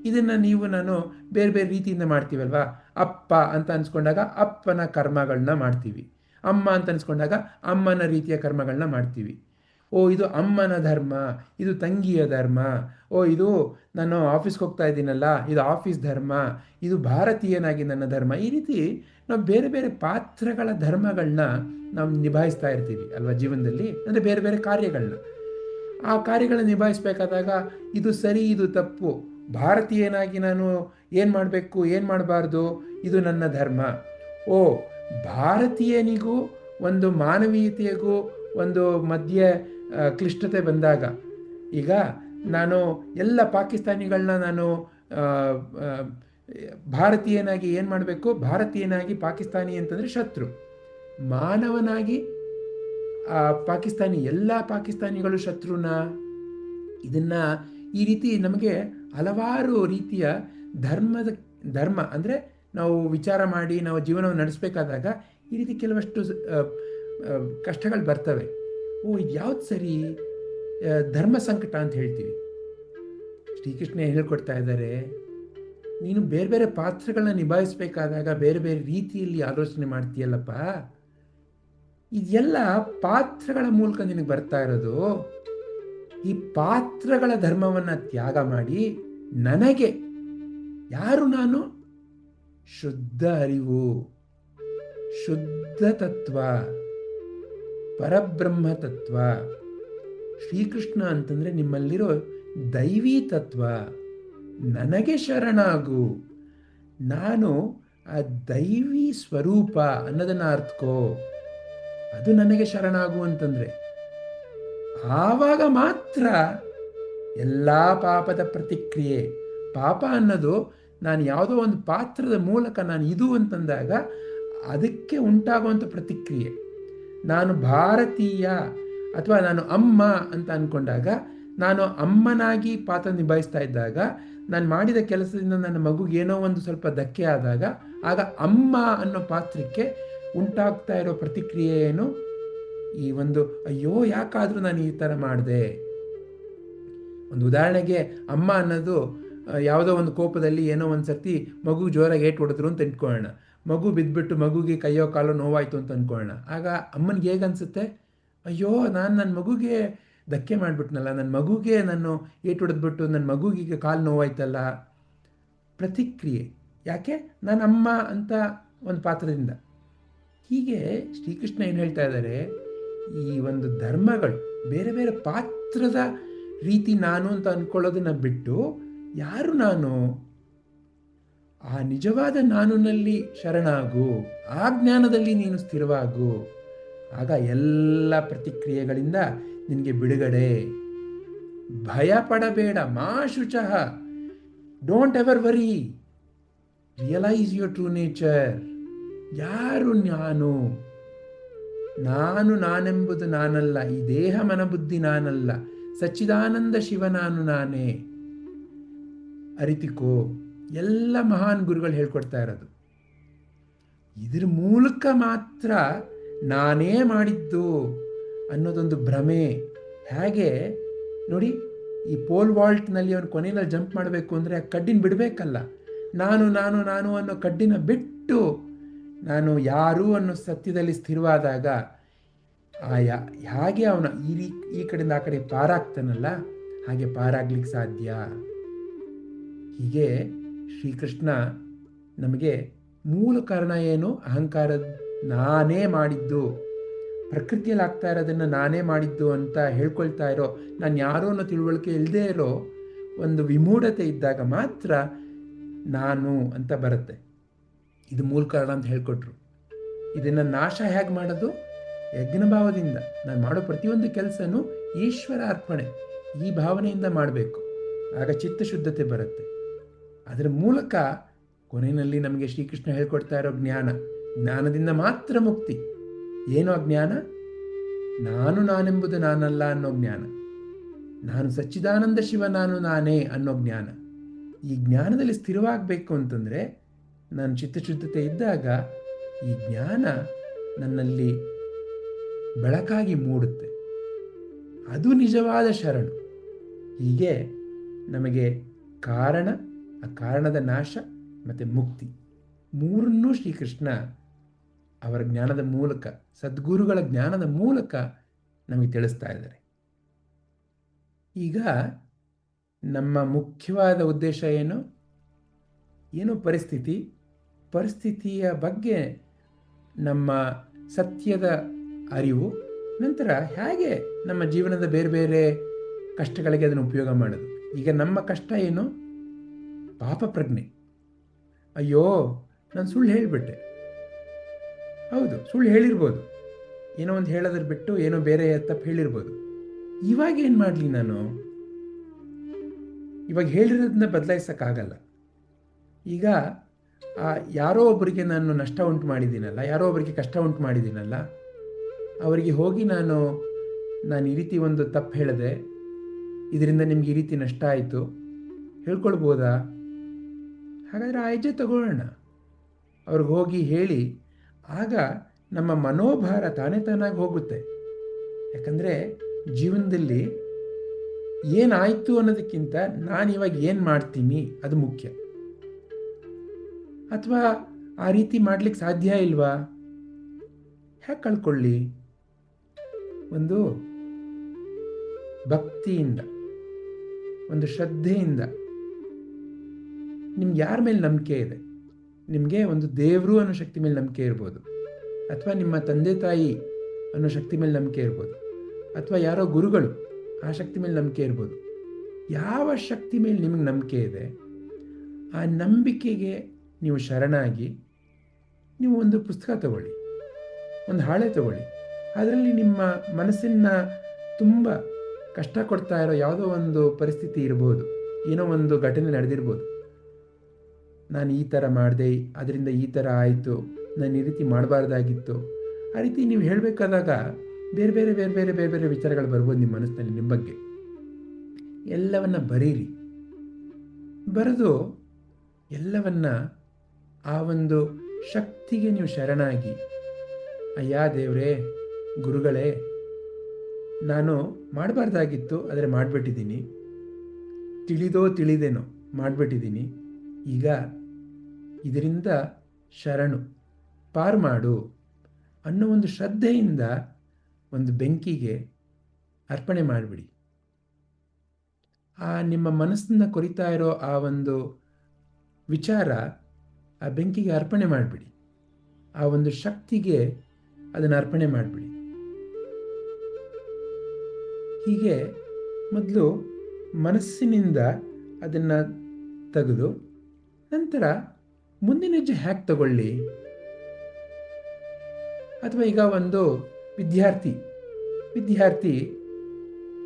ಇದನ್ನು ನಾನು ಬೇರೆ ಬೇರೆ ರೀತಿಯಿಂದ ಮಾಡ್ತೀವಲ್ವಾ. ಅಪ್ಪ ಅಂತ ಅನ್ಸ್ಕೊಂಡಾಗ ಅಪ್ಪನ ಕರ್ಮಗಳನ್ನ ಮಾಡ್ತೀವಿ. ಅಮ್ಮ ಅಂತ ಅನ್ಸ್ಕೊಂಡಾಗ ಅಮ್ಮನ ರೀತಿಯ ಕರ್ಮಗಳನ್ನ ಮಾಡ್ತೀವಿ. ಓ, ಇದು ಅಮ್ಮನ ಧರ್ಮ, ಇದು ತಂಗಿಯ ಧರ್ಮ, ಓ ಇದು ನಾನು ಆಫೀಸ್ಗೆ ಹೋಗ್ತಾ ಇದ್ದೀನಲ್ಲ, ಇದು ಆಫೀಸ್ ಧರ್ಮ, ಇದು ಭಾರತೀಯನಾಗಿ ನನ್ನ ಧರ್ಮ. ಈ ರೀತಿ ನಾವು ಬೇರೆ ಬೇರೆ ಪಾತ್ರಗಳ ಧರ್ಮಗಳನ್ನ ನಾವು ನಿಭಾಯಿಸ್ತಾ ಇರ್ತೀವಿ ಅಲ್ವಾ ಜೀವನದಲ್ಲಿ. ಅಂದರೆ ಬೇರೆ ಬೇರೆ ಕಾರ್ಯಗಳನ್ನ, ಆ ಕಾರ್ಯಗಳನ್ನ ನಿಭಾಯಿಸ್ಬೇಕಾದಾಗ ಇದು ಸರಿ, ಇದು ತಪ್ಪು, ಭಾರತೀಯನಾಗಿ ನಾನು ಏನು ಮಾಡಬೇಕು, ಏನು ಮಾಡಬಾರ್ದು, ಇದು ನನ್ನ ಧರ್ಮ. ಓ, ಭಾರತೀಯನಿಗೂ ಒಂದು ಮಾನವೀಯತೆಗೂ ಒಂದು ಮಧ್ಯೆ ಕ್ಲಿಷ್ಟತೆ ಬಂದಾಗ, ಈಗ ನಾನು ಎಲ್ಲ ಪಾಕಿಸ್ತಾನಿಗಳನ್ನ ನಾನು ಭಾರತೀಯನಾಗಿ ಏನು ಮಾಡಬೇಕು, ಭಾರತೀಯನಾಗಿ ಪಾಕಿಸ್ತಾನಿ ಅಂತಂದರೆ ಶತ್ರು, ಮಾನವನಾಗಿ ಪಾಕಿಸ್ತಾನಿ ಎಲ್ಲ ಪಾಕಿಸ್ತಾನಿಗಳು ಶತ್ರುನ. ಇದನ್ನು ಈ ರೀತಿ ನಮಗೆ ಹಲವಾರು ರೀತಿಯ ಧರ್ಮ ಅಂದರೆ ನಾವು ವಿಚಾರ ಮಾಡಿ ನಾವು ಜೀವನವನ್ನು ನಡೆಸಬೇಕಾದಾಗ ಈ ರೀತಿ ಕೆಲವಷ್ಟು ಕಷ್ಟಗಳು ಬರ್ತವೆ. ಓ, ಇದು ಯಾವ್ದು ಸರಿ, ಧರ್ಮ ಸಂಕಟ ಅಂತ ಹೇಳ್ತೀವಿ. ಶ್ರೀಕೃಷ್ಣ ಹೇಳ್ಕೊಡ್ತಾ ಇದ್ದಾರೆ, ನೀನು ಬೇರೆ ಬೇರೆ ಪಾತ್ರಗಳನ್ನ ನಿಭಾಯಿಸಬೇಕಾದಾಗ ಬೇರೆ ಬೇರೆ ರೀತಿಯಲ್ಲಿ ಆಲೋಚನೆ ಮಾಡ್ತೀಯಲ್ಲಪ್ಪ, ಇದೆಲ್ಲ ಪಾತ್ರಗಳ ಮೂಲಕ ನಿನಗೆ ಬರ್ತಾ ಇರೋದು. ಈ ಪಾತ್ರಗಳ ಧರ್ಮವನ್ನು ತ್ಯಾಗ ಮಾಡಿ ನನಗೆ ಯಾರು ನಾನು, ಶುದ್ಧ ಅರಿವು, ಶುದ್ಧ ತತ್ವ, ಪರಬ್ರಹ್ಮ ತತ್ವ, ಶ್ರೀಕೃಷ್ಣ ಅಂತಂದರೆ ನಿಮ್ಮಲ್ಲಿರೋ ದೈವಿ ತತ್ವ, ನನಗೆ ಶರಣಾಗು, ನಾನು ಆ ದೈವಿ ಸ್ವರೂಪ ಅನ್ನೋದನ್ನು ಅರ್ಥಕೋ, ಅದು ನನಗೆ ಶರಣಾಗು ಅಂತಂದರೆ ಆವಾಗ ಮಾತ್ರ ಎಲ್ಲ ಪಾಪದ ಪ್ರತಿಕ್ರಿಯೆ. ಪಾಪ ಅನ್ನೋದು ನಾನು ಯಾವುದೋ ಒಂದು ಪಾತ್ರದ ಮೂಲಕ ನಾನು ಇದು ಅಂತಂದಾಗ ಅದಕ್ಕೆ ಉಂಟಾಗುವಂಥ ಪ್ರತಿಕ್ರಿಯೆ. ನಾನು ಭಾರತೀಯ ಅಥವಾ ನಾನು ಅಮ್ಮ ಅಂತ ಅಂದ್ಕೊಂಡಾಗ, ನಾನು ಅಮ್ಮನಾಗಿ ಪಾತ್ರ ನಿಭಾಯಿಸ್ತಾ ಇದ್ದಾಗ, ನಾನು ಮಾಡಿದ ಕೆಲಸದಿಂದ ನನ್ನ ಮಗುಗೆ ಏನೋ ಒಂದು ಸ್ವಲ್ಪ ಧಕ್ಕೆ ಆದಾಗ, ಆಗ ಅಮ್ಮ ಅನ್ನೋ ಪಾತ್ರಕ್ಕೆ ಉಂಟಾಗ್ತಾ ಇರೋ ಪ್ರತಿಕ್ರಿಯೆ ಏನು, ಈ ಒಂದು ಅಯ್ಯೋ ಯಾಕಾದರೂ ನಾನು ಈ ಥರ ಮಾಡಿದೆ. ಒಂದು ಉದಾಹರಣೆಗೆ, ಅಮ್ಮ ಅನ್ನೋದು ಯಾವುದೋ ಒಂದು ಕೋಪದಲ್ಲಿ ಏನೋ ಒಂದು ಸರ್ತಿ ಮಗು ಜೋರಾಗಿ ಏಟು ಹೊಡೆದ್ರು ಅಂತ ಅಂದ್ಕೊಳ್ಳೋಣ. ಮಗು ಬಿದ್ದುಬಿಟ್ಟು ಮಗುಗೆ ಕೈಯೋ ಕಾಲೋ ನೋವಾಯಿತು ಅಂತ ಅಂದ್ಕೊಳ್ಳೋಣ. ಆಗ ಅಮ್ಮನಿಗೆ ಹೇಗೆ ಅನಿಸುತ್ತೆ, ಅಯ್ಯೋ ನಾನು ನನ್ನ ಮಗುಗೆ ಧಕ್ಕೆ ಮಾಡಿಬಿಟ್ನಲ್ಲ, ನನ್ನ ಮಗುಗೆ ನಾನು ಏಟು ಹೊಡೆದ್ಬಿಟ್ಟು ನನ್ನ ಮಗುಗೆ ಕಾಲು ನೋವಾಯ್ತಲ್ಲ. ಪ್ರತಿಕ್ರಿಯೆ. ಯಾಕೆ? ನಾನು ಅಮ್ಮ ಅಂತ ಒಂದು ಪಾತ್ರದಿಂದ. ಹೀಗೆ ಶ್ರೀಕೃಷ್ಣ ಏನು ಹೇಳ್ತಾ ಇದ್ದಾರೆ, ಈ ಒಂದು ಧರ್ಮಗಳು ಬೇರೆ ಬೇರೆ ಪಾತ್ರದ ರೀತಿ ನಾನು ಅಂತ ಅಂದ್ಕೊಳ್ಳೋದನ್ನು ಬಿಟ್ಟು, ಯಾರು ನಾನು, ಆ ನಿಜವಾದ ನಾನುನಲ್ಲಿ ಶರಣಾಗು, ಆ ಜ್ಞಾನದಲ್ಲಿ ನೀನು ಸ್ಥಿರವಾಗು. ಆಗ ಎಲ್ಲ ಪ್ರತಿಕ್ರಿಯೆಗಳಿಂದ ನಿನಗೆ ಬಿಡುಗಡೆ. ಭಯ ಪಡಬೇಡ, ಮಾ ಶುಚಃ, don't ever worry, realise your true nature. ಯಾರು ನಾನು? ನಾನೆಂಬುದು ನಾನಲ್ಲ, ಈ ದೇಹ ಮನಬುದ್ಧಿ ನಾನಲ್ಲ, ಸಚ್ಚಿದಾನಂದ ಶಿವ ನಾನೇ. ಅರಿತಿಕೋ. ಎಲ್ಲ ಮಹಾನ್ ಗುರುಗಳು ಹೇಳ್ಕೊಡ್ತಾ ಇರೋದು ಇದ್ರ ಮೂಲಕ ಮಾತ್ರ. ನಾನೇ ಮಾಡಿದ್ದು ಅನ್ನೋದೊಂದು ಭ್ರಮೆ. ಹೇಗೆ ನೋಡಿ, ಈ ಪೋಲ್ ವಾಲ್ಟ್ನಲ್ಲಿ ಅವನು ಕೊನೆಯಲ್ಲಿ ಜಂಪ್ ಮಾಡಬೇಕು ಅಂದರೆ ಆ ಕಡ್ಡಿನ ಬಿಡಬೇಕಲ್ಲ. ನಾನು ನಾನು ನಾನು ಅನ್ನೋ ಕಡ್ಡಿನ ಬಿಟ್ಟು ನಾನು ಯಾರು ಅನ್ನೋ ಸತ್ಯದಲ್ಲಿ ಸ್ಥಿರವಾದಾಗ ಹಾಗೆ ಅವನ ಈ ಕಡೆಯಿಂದ ಆ ಕಡೆ ಪಾರಾಗ್ತಾನಲ್ಲ, ಹಾಗೆ ಪಾರಾಗ್ಲಿಕ್ಕೆ ಸಾಧ್ಯ. ಹೀಗೆ ಶ್ರೀಕೃಷ್ಣ ನಮಗೆ ಮೂಲ ಕಾರಣ ಏನು, ಅಹಂಕಾರ, ನಾನೇ ಮಾಡಿದ್ದು, ಪ್ರಕೃತಿಯಲ್ಲಿ ಆಗ್ತಾ ಇರೋದನ್ನು ನಾನೇ ಮಾಡಿದ್ದು ಅಂತ ಹೇಳ್ಕೊಳ್ತಾ ಇರೋ, ನಾನು ಯಾರೋ ಅನ್ನೋ ತಿಳುವಳಿಕೆ ಇಲ್ಲದೆ ಇರೋ ಒಂದು ವಿಮೂಢತೆ ಇದ್ದಾಗ ಮಾತ್ರ ನಾನು ಅಂತ ಬರುತ್ತೆ. ಇದು ಮೂಲ ಕಾರಣ ಅಂತ ಹೇಳ್ಕೊಟ್ರು. ಇದನ್ನು ನಾಶ ಹೇಗೆ ಮಾಡೋದು? ಯಜ್ಞಭಾವದಿಂದ. ನಾನು ಮಾಡೋ ಪ್ರತಿಯೊಂದು ಕೆಲಸನೂ ಈಶ್ವರ ಅರ್ಪಣೆ, ಈ ಭಾವನೆಯಿಂದ ಮಾಡಬೇಕು. ಆಗ ಚಿತ್ತಶುದ್ಧತೆ ಬರುತ್ತೆ. ಅದರ ಮೂಲಕ ಕೊನೆಯಲ್ಲಿ ನಮಗೆ ಶ್ರೀಕೃಷ್ಣ ಹೇಳ್ಕೊಡ್ತಾ ಇರೋ ಜ್ಞಾನದಿಂದ ಮಾತ್ರ ಮುಕ್ತಿ. ಏನು ಆ ಜ್ಞಾನ? ನಾನೆಂಬುದು ನಾನಲ್ಲ ಅನ್ನೋ ಜ್ಞಾನ, ನಾನು ಸಚ್ಚಿದಾನಂದ ಶಿವ ನಾನೇ ಅನ್ನೋ ಜ್ಞಾನ. ಈ ಜ್ಞಾನದಲ್ಲಿ ಸ್ಥಿರವಾಗಬೇಕು ಅಂತಂದರೆ ನಾನು ಚಿತ್ತಶುದ್ಧತೆ ಇದ್ದಾಗ ಈ ಜ್ಞಾನ ನನ್ನಲ್ಲಿ ಬೆಳಕಾಗಿ ಮೂಡುತ್ತೆ. ಅದು ನಿಜವಾದ ಶರಣು. ಹೀಗೆ ನಮಗೆ ಕಾರಣ ಆ ಕಾರಣದ ನಾಶ ಮತ್ತು ಮುಕ್ತಿ ಮೂರನ್ನೂ ಶ್ರೀಕೃಷ್ಣ ಅವರ ಜ್ಞಾನದ ಮೂಲಕ, ಸದ್ಗುರುಗಳ ಜ್ಞಾನದ ಮೂಲಕ ನಮಗೆ ತಿಳಿಸ್ತಾ ಇದ್ದಾರೆ. ಈಗ ನಮ್ಮ ಮುಖ್ಯವಾದ ಉದ್ದೇಶ ಏನು ಪರಿಸ್ಥಿತಿಯ ಬಗ್ಗೆ ನಮ್ಮ ಸತ್ಯದ ಅರಿವು, ನಂತರ ಹೇಗೆ ನಮ್ಮ ಜೀವನದ ಬೇರೆ ಬೇರೆ ಕಷ್ಟಗಳಿಗೆ ಅದನ್ನು ಉಪಯೋಗ ಮಾಡೋದು. ಈಗ ನಮ್ಮ ಕಷ್ಟ ಪಾಪ ಪ್ರಜ್ಞೆ. ಅಯ್ಯೋ, ನಾನು ಸುಳ್ಳು ಹೇಳಿಬಿಟ್ಟೆ. ಹೌದು, ಸುಳ್ಳು ಹೇಳಿರ್ಬೋದು, ಏನೋ ಒಂದು ಹೇಳೋದ್ರ ಬಿಟ್ಟು ಏನೋ ಬೇರೆ ತಪ್ಪು ಹೇಳಿರ್ಬೋದು. ಇವಾಗ ಏನು ಮಾಡಲಿ ನಾನು? ಇವಾಗ ಹೇಳಿರೋದನ್ನ ಬದಲಾಯಿಸೋಕ್ಕಾಗಲ್ಲ. ಈಗ ಯಾರೋ ಒಬ್ಬರಿಗೆ ನಾನು ನಷ್ಟ ಉಂಟು ಮಾಡಿದ್ದೀನಲ್ಲ, ಯಾರೋ ಒಬ್ಬರಿಗೆ ಕಷ್ಟ ಉಂಟು ಮಾಡಿದ್ದೀನಲ್ಲ, ಅವರಿಗೆ ಹೋಗಿ ನಾನು ಈ ರೀತಿ ಒಂದು ತಪ್ಪು ಹೇಳಿದೆ, ಇದರಿಂದ ನಿಮ್ಗೆ ಈ ರೀತಿ ನಷ್ಟ ಆಯಿತು ಹೇಳ್ಕೊಳ್ಬೋದಾ? ಹಾಗಾದರೆ ಆ ಹೆಜ್ಜೆ ತಗೊಳ್ಳೋಣ, ಅವ್ರಿಗೆ ಹೋಗಿ ಹೇಳಿ. ಆಗ ನಮ್ಮ ಮನೋಭಾರ ತಾನಾಗಿ ಹೋಗುತ್ತೆ. ಯಾಕಂದರೆ ಜೀವನದಲ್ಲಿ ಏನಾಯಿತು ಅನ್ನೋದಕ್ಕಿಂತ ನಾನು ಇವಾಗ ಏನು ಮಾಡ್ತೀನಿ ಅದು ಮುಖ್ಯ. ಅಥವಾ ಆ ರೀತಿ ಮಾಡಲಿಕ್ಕೆ ಸಾಧ್ಯ ಇಲ್ವಾ? ಹೇಗೆ ಕಳ್ಕೊಳ್ಳಿ? ಒಂದು ಭಕ್ತಿಯಿಂದ, ಒಂದು ಶ್ರದ್ಧೆಯಿಂದ. ನಿಮ್ಗೆ ಯಾರ ಮೇಲೆ ನಂಬಿಕೆ ಇದೆ? ನಿಮಗೆ ಒಂದು ದೇವರು ಅನ್ನೋ ಶಕ್ತಿ ಮೇಲೆ ನಂಬಿಕೆ ಇರ್ಬೋದು, ಅಥವಾ ನಿಮ್ಮ ತಂದೆ ತಾಯಿ ಅನ್ನೋ ಶಕ್ತಿ ಮೇಲೆ ನಂಬಿಕೆ ಇರ್ಬೋದು, ಅಥವಾ ಯಾರೋ ಗುರುಗಳು ಆ ಶಕ್ತಿ ಮೇಲೆ ನಂಬಿಕೆ ಇರ್ಬೋದು. ಯಾವ ಶಕ್ತಿ ಮೇಲೆ ನಿಮಗೆ ನಂಬಿಕೆ ಇದೆ ಆ ನಂಬಿಕೆಗೆ ನೀವು ಶರಣಾಗಿ ನೀವು ಒಂದು ಪುಸ್ತಕ ತಗೊಳ್ಳಿ, ಒಂದು ಹಾಳೆ ತಗೊಳ್ಳಿ. ಅದರಲ್ಲಿ ನಿಮ್ಮ ಮನಸ್ಸನ್ನು ತುಂಬ ಕಷ್ಟ ಕೊಡ್ತಾ ಇರೋ ಯಾವುದೋ ಒಂದು ಪರಿಸ್ಥಿತಿ ಇರ್ಬೋದು, ಏನೋ ಒಂದು ಘಟನೆ ನಡೆದಿರ್ಬೋದು. ನಾನು ಈ ಥರ ಮಾಡಿದೆ, ಅದರಿಂದ ಈ ಥರ ಆಯಿತು, ನಾನು ಈ ರೀತಿ ಮಾಡಬಾರ್ದಾಗಿತ್ತು, ಆ ರೀತಿ ನೀವು ಹೇಳಬೇಕಾದಾಗ ಬೇರೆ ಬೇರೆ ಬೇರೆ ಬೇರೆ ಬೇರೆ ಬೇರೆ ವಿಚಾರಗಳು ಬರ್ಬೋದು ನಿಮ್ಮ ಮನಸ್ಸಿನಲ್ಲಿ. ನಿಮ್ಮ ಬಗ್ಗೆ ಎಲ್ಲವನ್ನ ಬರೀರಿ. ಬರೆದು ಎಲ್ಲವನ್ನ ಆ ಒಂದು ಶಕ್ತಿಗೆ ನೀವು ಶರಣಾಗಿ, ಅಯ್ಯ ದೇವರೇ, ಗುರುಗಳೇ, ನಾನು ಮಾಡಬಾರ್ದಾಗಿತ್ತು ಆದರೆ ಮಾಡಿಬಿಟ್ಟಿದ್ದೀನಿ, ತಿಳಿದೋ ತಿಳಿದೇನೋ ಮಾಡಿಬಿಟ್ಟಿದ್ದೀನಿ, ಈಗ ಇದರಿಂದ ಶರಣು ಪಾರು ಮಾಡು ಅನ್ನೋ ಒಂದು ಶ್ರದ್ಧೆಯಿಂದ ಒಂದು ಬೆಂಕಿಗೆ ಅರ್ಪಣೆ ಮಾಡಿಬಿಡಿ. ಆ ನಿಮ್ಮ ಮನಸ್ಸನ್ನು ಕೊರಿತಾ ಇರೋ ಆ ಒಂದು ವಿಚಾರ ಆ ಬೆಂಕಿಗೆ ಅರ್ಪಣೆ ಮಾಡಿಬಿಡಿ. ಆ ಒಂದು ಶಕ್ತಿಗೆ ಅದನ್ನು ಅರ್ಪಣೆ ಮಾಡಿಬಿಡಿ. ಹೀಗೆ ಮೊದಲು ಮನಸ್ಸಿನಿಂದ ಅದನ್ನು ತೆಗೆದು ನಂತರ ಮುಂದಿನ ಹೆಜ್ಜೆ ಹ್ಯಾಕ್ ತಗೊಳ್ಳಿ. ಅಥವಾ ಈಗ ಒಂದು ವಿದ್ಯಾರ್ಥಿ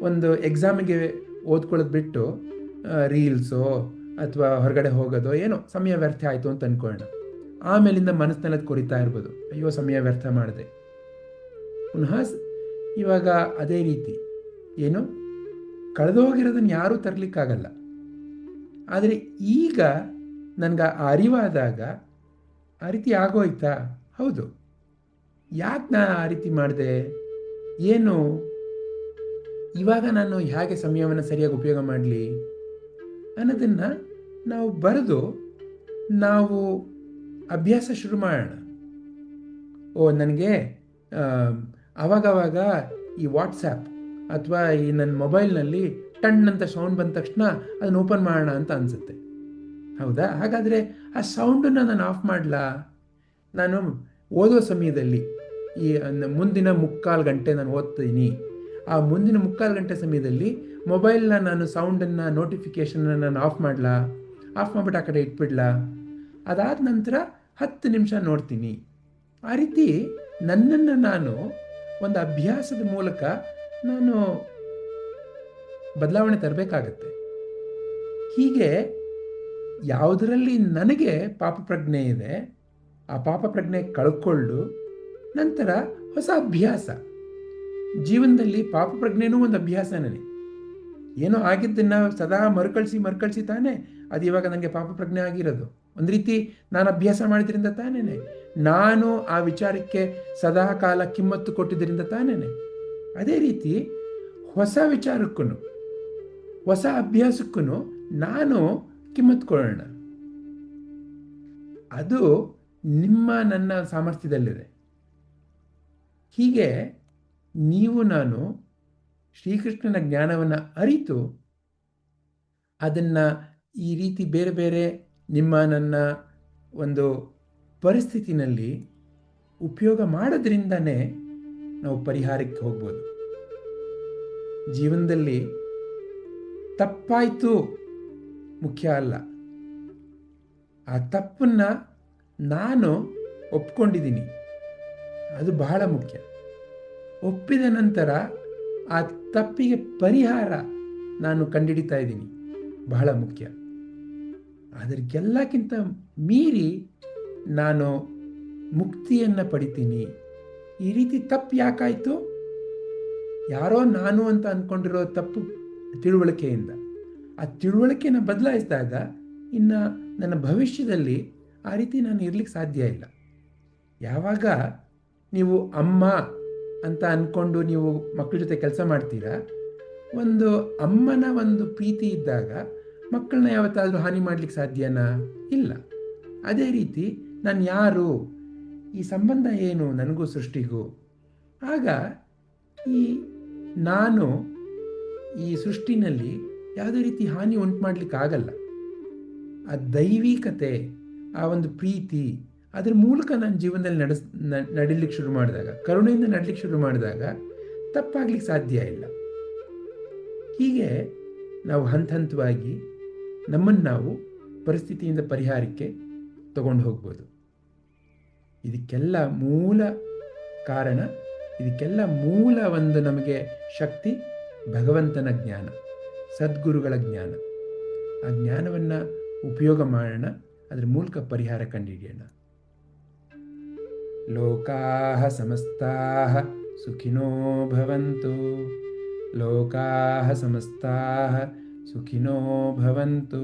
ಒಂದು ಎಕ್ಸಾಮಿಗೆ ಓದ್ಕೊಳ್ಳೋದು ಬಿಟ್ಟು ರೀಲ್ಸೋ ಅಥವಾ ಹೊರಗಡೆ ಹೋಗೋದೋ ಏನೋ ಸಮಯ ವ್ಯರ್ಥ ಆಯಿತು ಅಂತ ಅಂದ್ಕೊಳ್ಳೋಣ. ಆಮೇಲಿಂದ ಮನಸ್ಸಿನಲ್ಲಿ ಅದು ಕೊರಿತಾ ಇರ್ಬೋದು, ಅಯ್ಯೋ ಸಮಯ ವ್ಯರ್ಥ ಮಾಡಿದೆ. ಪುನಃ ಇವಾಗ ಅದೇ ರೀತಿ ಕಳೆದೋಗಿರೋದನ್ನು ಯಾರೂ ತರಲಿಕ್ಕಾಗಲ್ಲ. ಆದರೆ ಈಗ ನನಗೆ ಆ ಅರಿವಾದಾಗ ಆ ರೀತಿ ಆಗೋಯ್ತಾ? ಹೌದು, ಯಾಕೆ ನಾನು ಆ ರೀತಿ ಮಾಡಿದೆ, ಇವಾಗ ನಾನು ಹೇಗೆ ಸಮಯವನ್ನು ಸರಿಯಾಗಿ ಉಪಯೋಗ ಮಾಡಲಿ ಅನ್ನೋದನ್ನು ನಾವು ಬರೆದು ನಾವು ಅಭ್ಯಾಸ ಶುರು ಮಾಡೋಣ. ನನಗೆ ಆವಾಗವಾಗ ಈ ವಾಟ್ಸ್ಯಾಪ್ ಅಥವಾ ಈ ನನ್ನ ಮೊಬೈಲ್ನಲ್ಲಿ ಟಣ್ ಅಂತ ಸೌಂಡ್ ಬಂದ ತಕ್ಷಣ ಅದನ್ನು ಓಪನ್ ಮಾಡೋಣ ಅಂತ ಅನಿಸುತ್ತೆ. ಹೌದಾ? ಹಾಗಾದರೆ ಆ ಸೌಂಡನ್ನು ನಾನು ಆಫ್ ಮಾಡಲಾ? ನಾನು ಓದೋ ಸಮಯದಲ್ಲಿ ಈ ಮುಂದಿನ 3/4 ಗಂಟೆ ನಾನು ಓದ್ತೀನಿ. ಆ ಮುಂದಿನ 3/4 ಗಂಟೆ ಸಮಯದಲ್ಲಿ ಮೊಬೈಲ್ನ ನಾನು ಸೌಂಡನ್ನು, ನೋಟಿಫಿಕೇಷನ್ನ ನಾನು ಆಫ್ ಮಾಡಲಾ? ಆಫ್ ಮಾಡಿಬಿಟ್ಟು ಆ ಕಡೆ ಇಟ್ಬಿಡ್ಲಾ? ಅದಾದ ನಂತರ 10 ನಿಮಿಷ ನೋಡ್ತೀನಿ. ಆ ರೀತಿ ನನ್ನನ್ನು ನಾನು ಒಂದು ಅಭ್ಯಾಸದ ಮೂಲಕ ನಾನು ಬದಲಾವಣೆ ತರಬೇಕಾಗತ್ತೆ. ಹೀಗೆ ಯಾವುದರಲ್ಲಿ ನನಗೆ ಪಾಪ ಪ್ರಜ್ಞೆ ಇದೆ ಆ ಪಾಪ ಪ್ರಜ್ಞೆ ಕಳ್ಕೊಂಡು ನಂತರ ಹೊಸ ಅಭ್ಯಾಸ. ಜೀವನದಲ್ಲಿ ಪಾಪ ಪ್ರಜ್ಞೆನೂ ಒಂದು ಅಭ್ಯಾಸನೇ. ಏನೋ ಆಗಿದ್ದನ್ನು ಸದಾ ಮರುಕಳಿಸಿ ತಾನೇ ಅದು ಇವಾಗ ನನಗೆ ಪಾಪ ಪ್ರಜ್ಞೆ ಆಗಿರೋದು. ಒಂದು ರೀತಿ ನಾನು ಅಭ್ಯಾಸ ಮಾಡಿದ್ರಿಂದ ತಾನೇನೆ, ನಾನು ಆ ವಿಚಾರಕ್ಕೆ ಸದಾ ಕಾಲ ಕಿಮ್ಮತ್ತು ಕೊಟ್ಟಿದ್ದರಿಂದ ತಾನೇನೆ. ಅದೇ ರೀತಿ ಹೊಸ ವಿಚಾರಕ್ಕೂ ಹೊಸ ಅಭ್ಯಾಸಕ್ಕೂ ನಾನು ಕಿಮ್ಮತ್ತು ಕೊಡೋಣ. ಅದು ನಿಮ್ಮ ನನ್ನ ಸಾಮರ್ಥ್ಯದಲ್ಲಿದೆ. ಹೀಗೆ ನೀವು ನಾನು ಶ್ರೀಕೃಷ್ಣನ ಜ್ಞಾನವನ್ನು ಅರಿತು ಅದನ್ನು ಈ ರೀತಿ ಬೇರೆ ಬೇರೆ ನಿಮ್ಮ ನನ್ನ ಒಂದು ಪರಿಸ್ಥಿತಿನಲ್ಲಿ ಉಪಯೋಗ ಮಾಡೋದ್ರಿಂದನೇ ನಾವು ಪರಿಹಾರಕ್ಕೆ ಹೋಗ್ಬೋದು. ಜೀವನದಲ್ಲಿ ತಪ್ಪಾಯಿತು ಮುಖ್ಯ ಅಲ್ಲ, ಆ ತಪ್ಪನ್ನು ನಾನು ಒಪ್ಕೊಂಡಿದ್ದೀನಿ, ಅದು ಬಹಳ ಮುಖ್ಯ. ಒಪ್ಪಿದ ನಂತರ ಆ ತಪ್ಪಿಗೆ ಪರಿಹಾರ ನಾನು ಕಂಡುಹಿಡಿತಾ ಇದ್ದೀನಿ, ಬಹಳ ಮುಖ್ಯ. ಅದಕ್ಕೆಲ್ಲಕ್ಕಿಂತ ಮೀರಿ ನಾನು ಮುಕ್ತಿಯನ್ನು ಪಡಿತೀನಿ. ಈ ರೀತಿ ತಪ್ಪು ಯಾಕಾಯಿತು? ಯಾರೋ ನಾನು ಅಂತ ಅಂದ್ಕೊಂಡಿರೋ ತಪ್ಪು ತಿಳುವಳಿಕೆಯಿಂದ. ಆ ತಿಳುವಳಿಕೆನ ಬದಲಾಯಿಸಿದಾಗ ಇನ್ನು ನನ್ನ ಭವಿಷ್ಯದಲ್ಲಿ ಆ ರೀತಿ ನಾನು ಇರಲಿಕ್ಕೆ ಸಾಧ್ಯ ಇಲ್ಲ. ಯಾವಾಗ ನೀವು ಅಮ್ಮ ಅಂತ ಅಂದ್ಕೊಂಡು ನೀವು ಮಕ್ಕಳ ಜೊತೆ ಕೆಲಸ ಮಾಡ್ತೀರಾ, ಒಂದು ಅಮ್ಮನ ಒಂದು ಪ್ರೀತಿ ಇದ್ದಾಗ ಮಕ್ಕಳನ್ನ ಯಾವತ್ತಾದರೂ ಹಾನಿ ಮಾಡಲಿಕ್ಕೆ ಸಾಧ್ಯನಾ? ಇಲ್ಲ. ಅದೇ ರೀತಿ ನಾನು ಯಾರು, ಈ ಸಂಬಂಧ ಏನು ನನಗೂ ಸೃಷ್ಟಿಗೂ? ಆಗ ಈ ನಾನು ಈ ಸೃಷ್ಟಿನಲ್ಲಿ ಯಾವುದೇ ರೀತಿ ಹಾನಿ ಉಂಟು ಮಾಡಲಿಕ್ಕಾಗಲ್ಲ. ಆ ದೈವಿಕತೆ, ಆ ಒಂದು ಪ್ರೀತಿ, ಅದರ ಮೂಲಕ ನನ್ನ ಜೀವನದಲ್ಲಿ ನಡೀಲಿಕ್ಕೆ ಶುರು ಮಾಡಿದಾಗ, ಕರುಣೆಯಿಂದ ನಡೀಲಿಕ್ಕೆ ಶುರು ಮಾಡಿದಾಗ ತಪ್ಪಾಗ್ಲಿಕ್ಕೆ ಸಾಧ್ಯ ಇಲ್ಲ. ಹೀಗೆ ನಾವು ಹಂತ ಹಂತವಾಗಿ ನಮ್ಮನ್ನು ನಾವು ಪರಿಸ್ಥಿತಿಯಿಂದ ಪರಿಹಾರಕ್ಕೆ ತಗೊಂಡು ಹೋಗ್ಬೋದು. ಇದಕ್ಕೆಲ್ಲ ಮೂಲ ಕಾರಣ, ಇದಕ್ಕೆಲ್ಲ ಮೂಲ ಒಂದು ನಮಗೆ ಶಕ್ತಿ ಭಗವಂತನ ಜ್ಞಾನ, ಸದ್ಗುರುಗಳ ಜ್ಞಾನ. ಆ ಜ್ಞಾನವನ್ನು ಉಪಯೋಗ ಮಾಡೋಣ, ಅದರ ಮೂಲಕ ಪರಿಹಾರ ಕಂಡುಹಿಡಿಯೋಣ. ಲೋಕಾಃ ಸಮಸ್ತಾಃ ಸುಖಿನೋ ಭವಂತು. ಲೋಕಾಃ ಸಮಸ್ತಾಃ ಸುಖಿನೋ ಭವಂತು.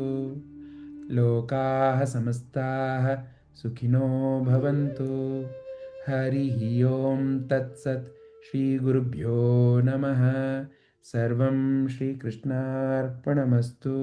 ಲೋಕಾಃ ಸಮಸ್ತಾಃ ಸುಖಿನೋ ಭವಂತು. ಹರಿ ಓಂ ತತ್ಸತ್. ಶ್ರೀ ಗುರುಭ್ಯೋ ನಮಃ. ಸರ್ವಂ ಶ್ರೀಕೃಷ್ಣಾರ್ಪಣಮಸ್ತು.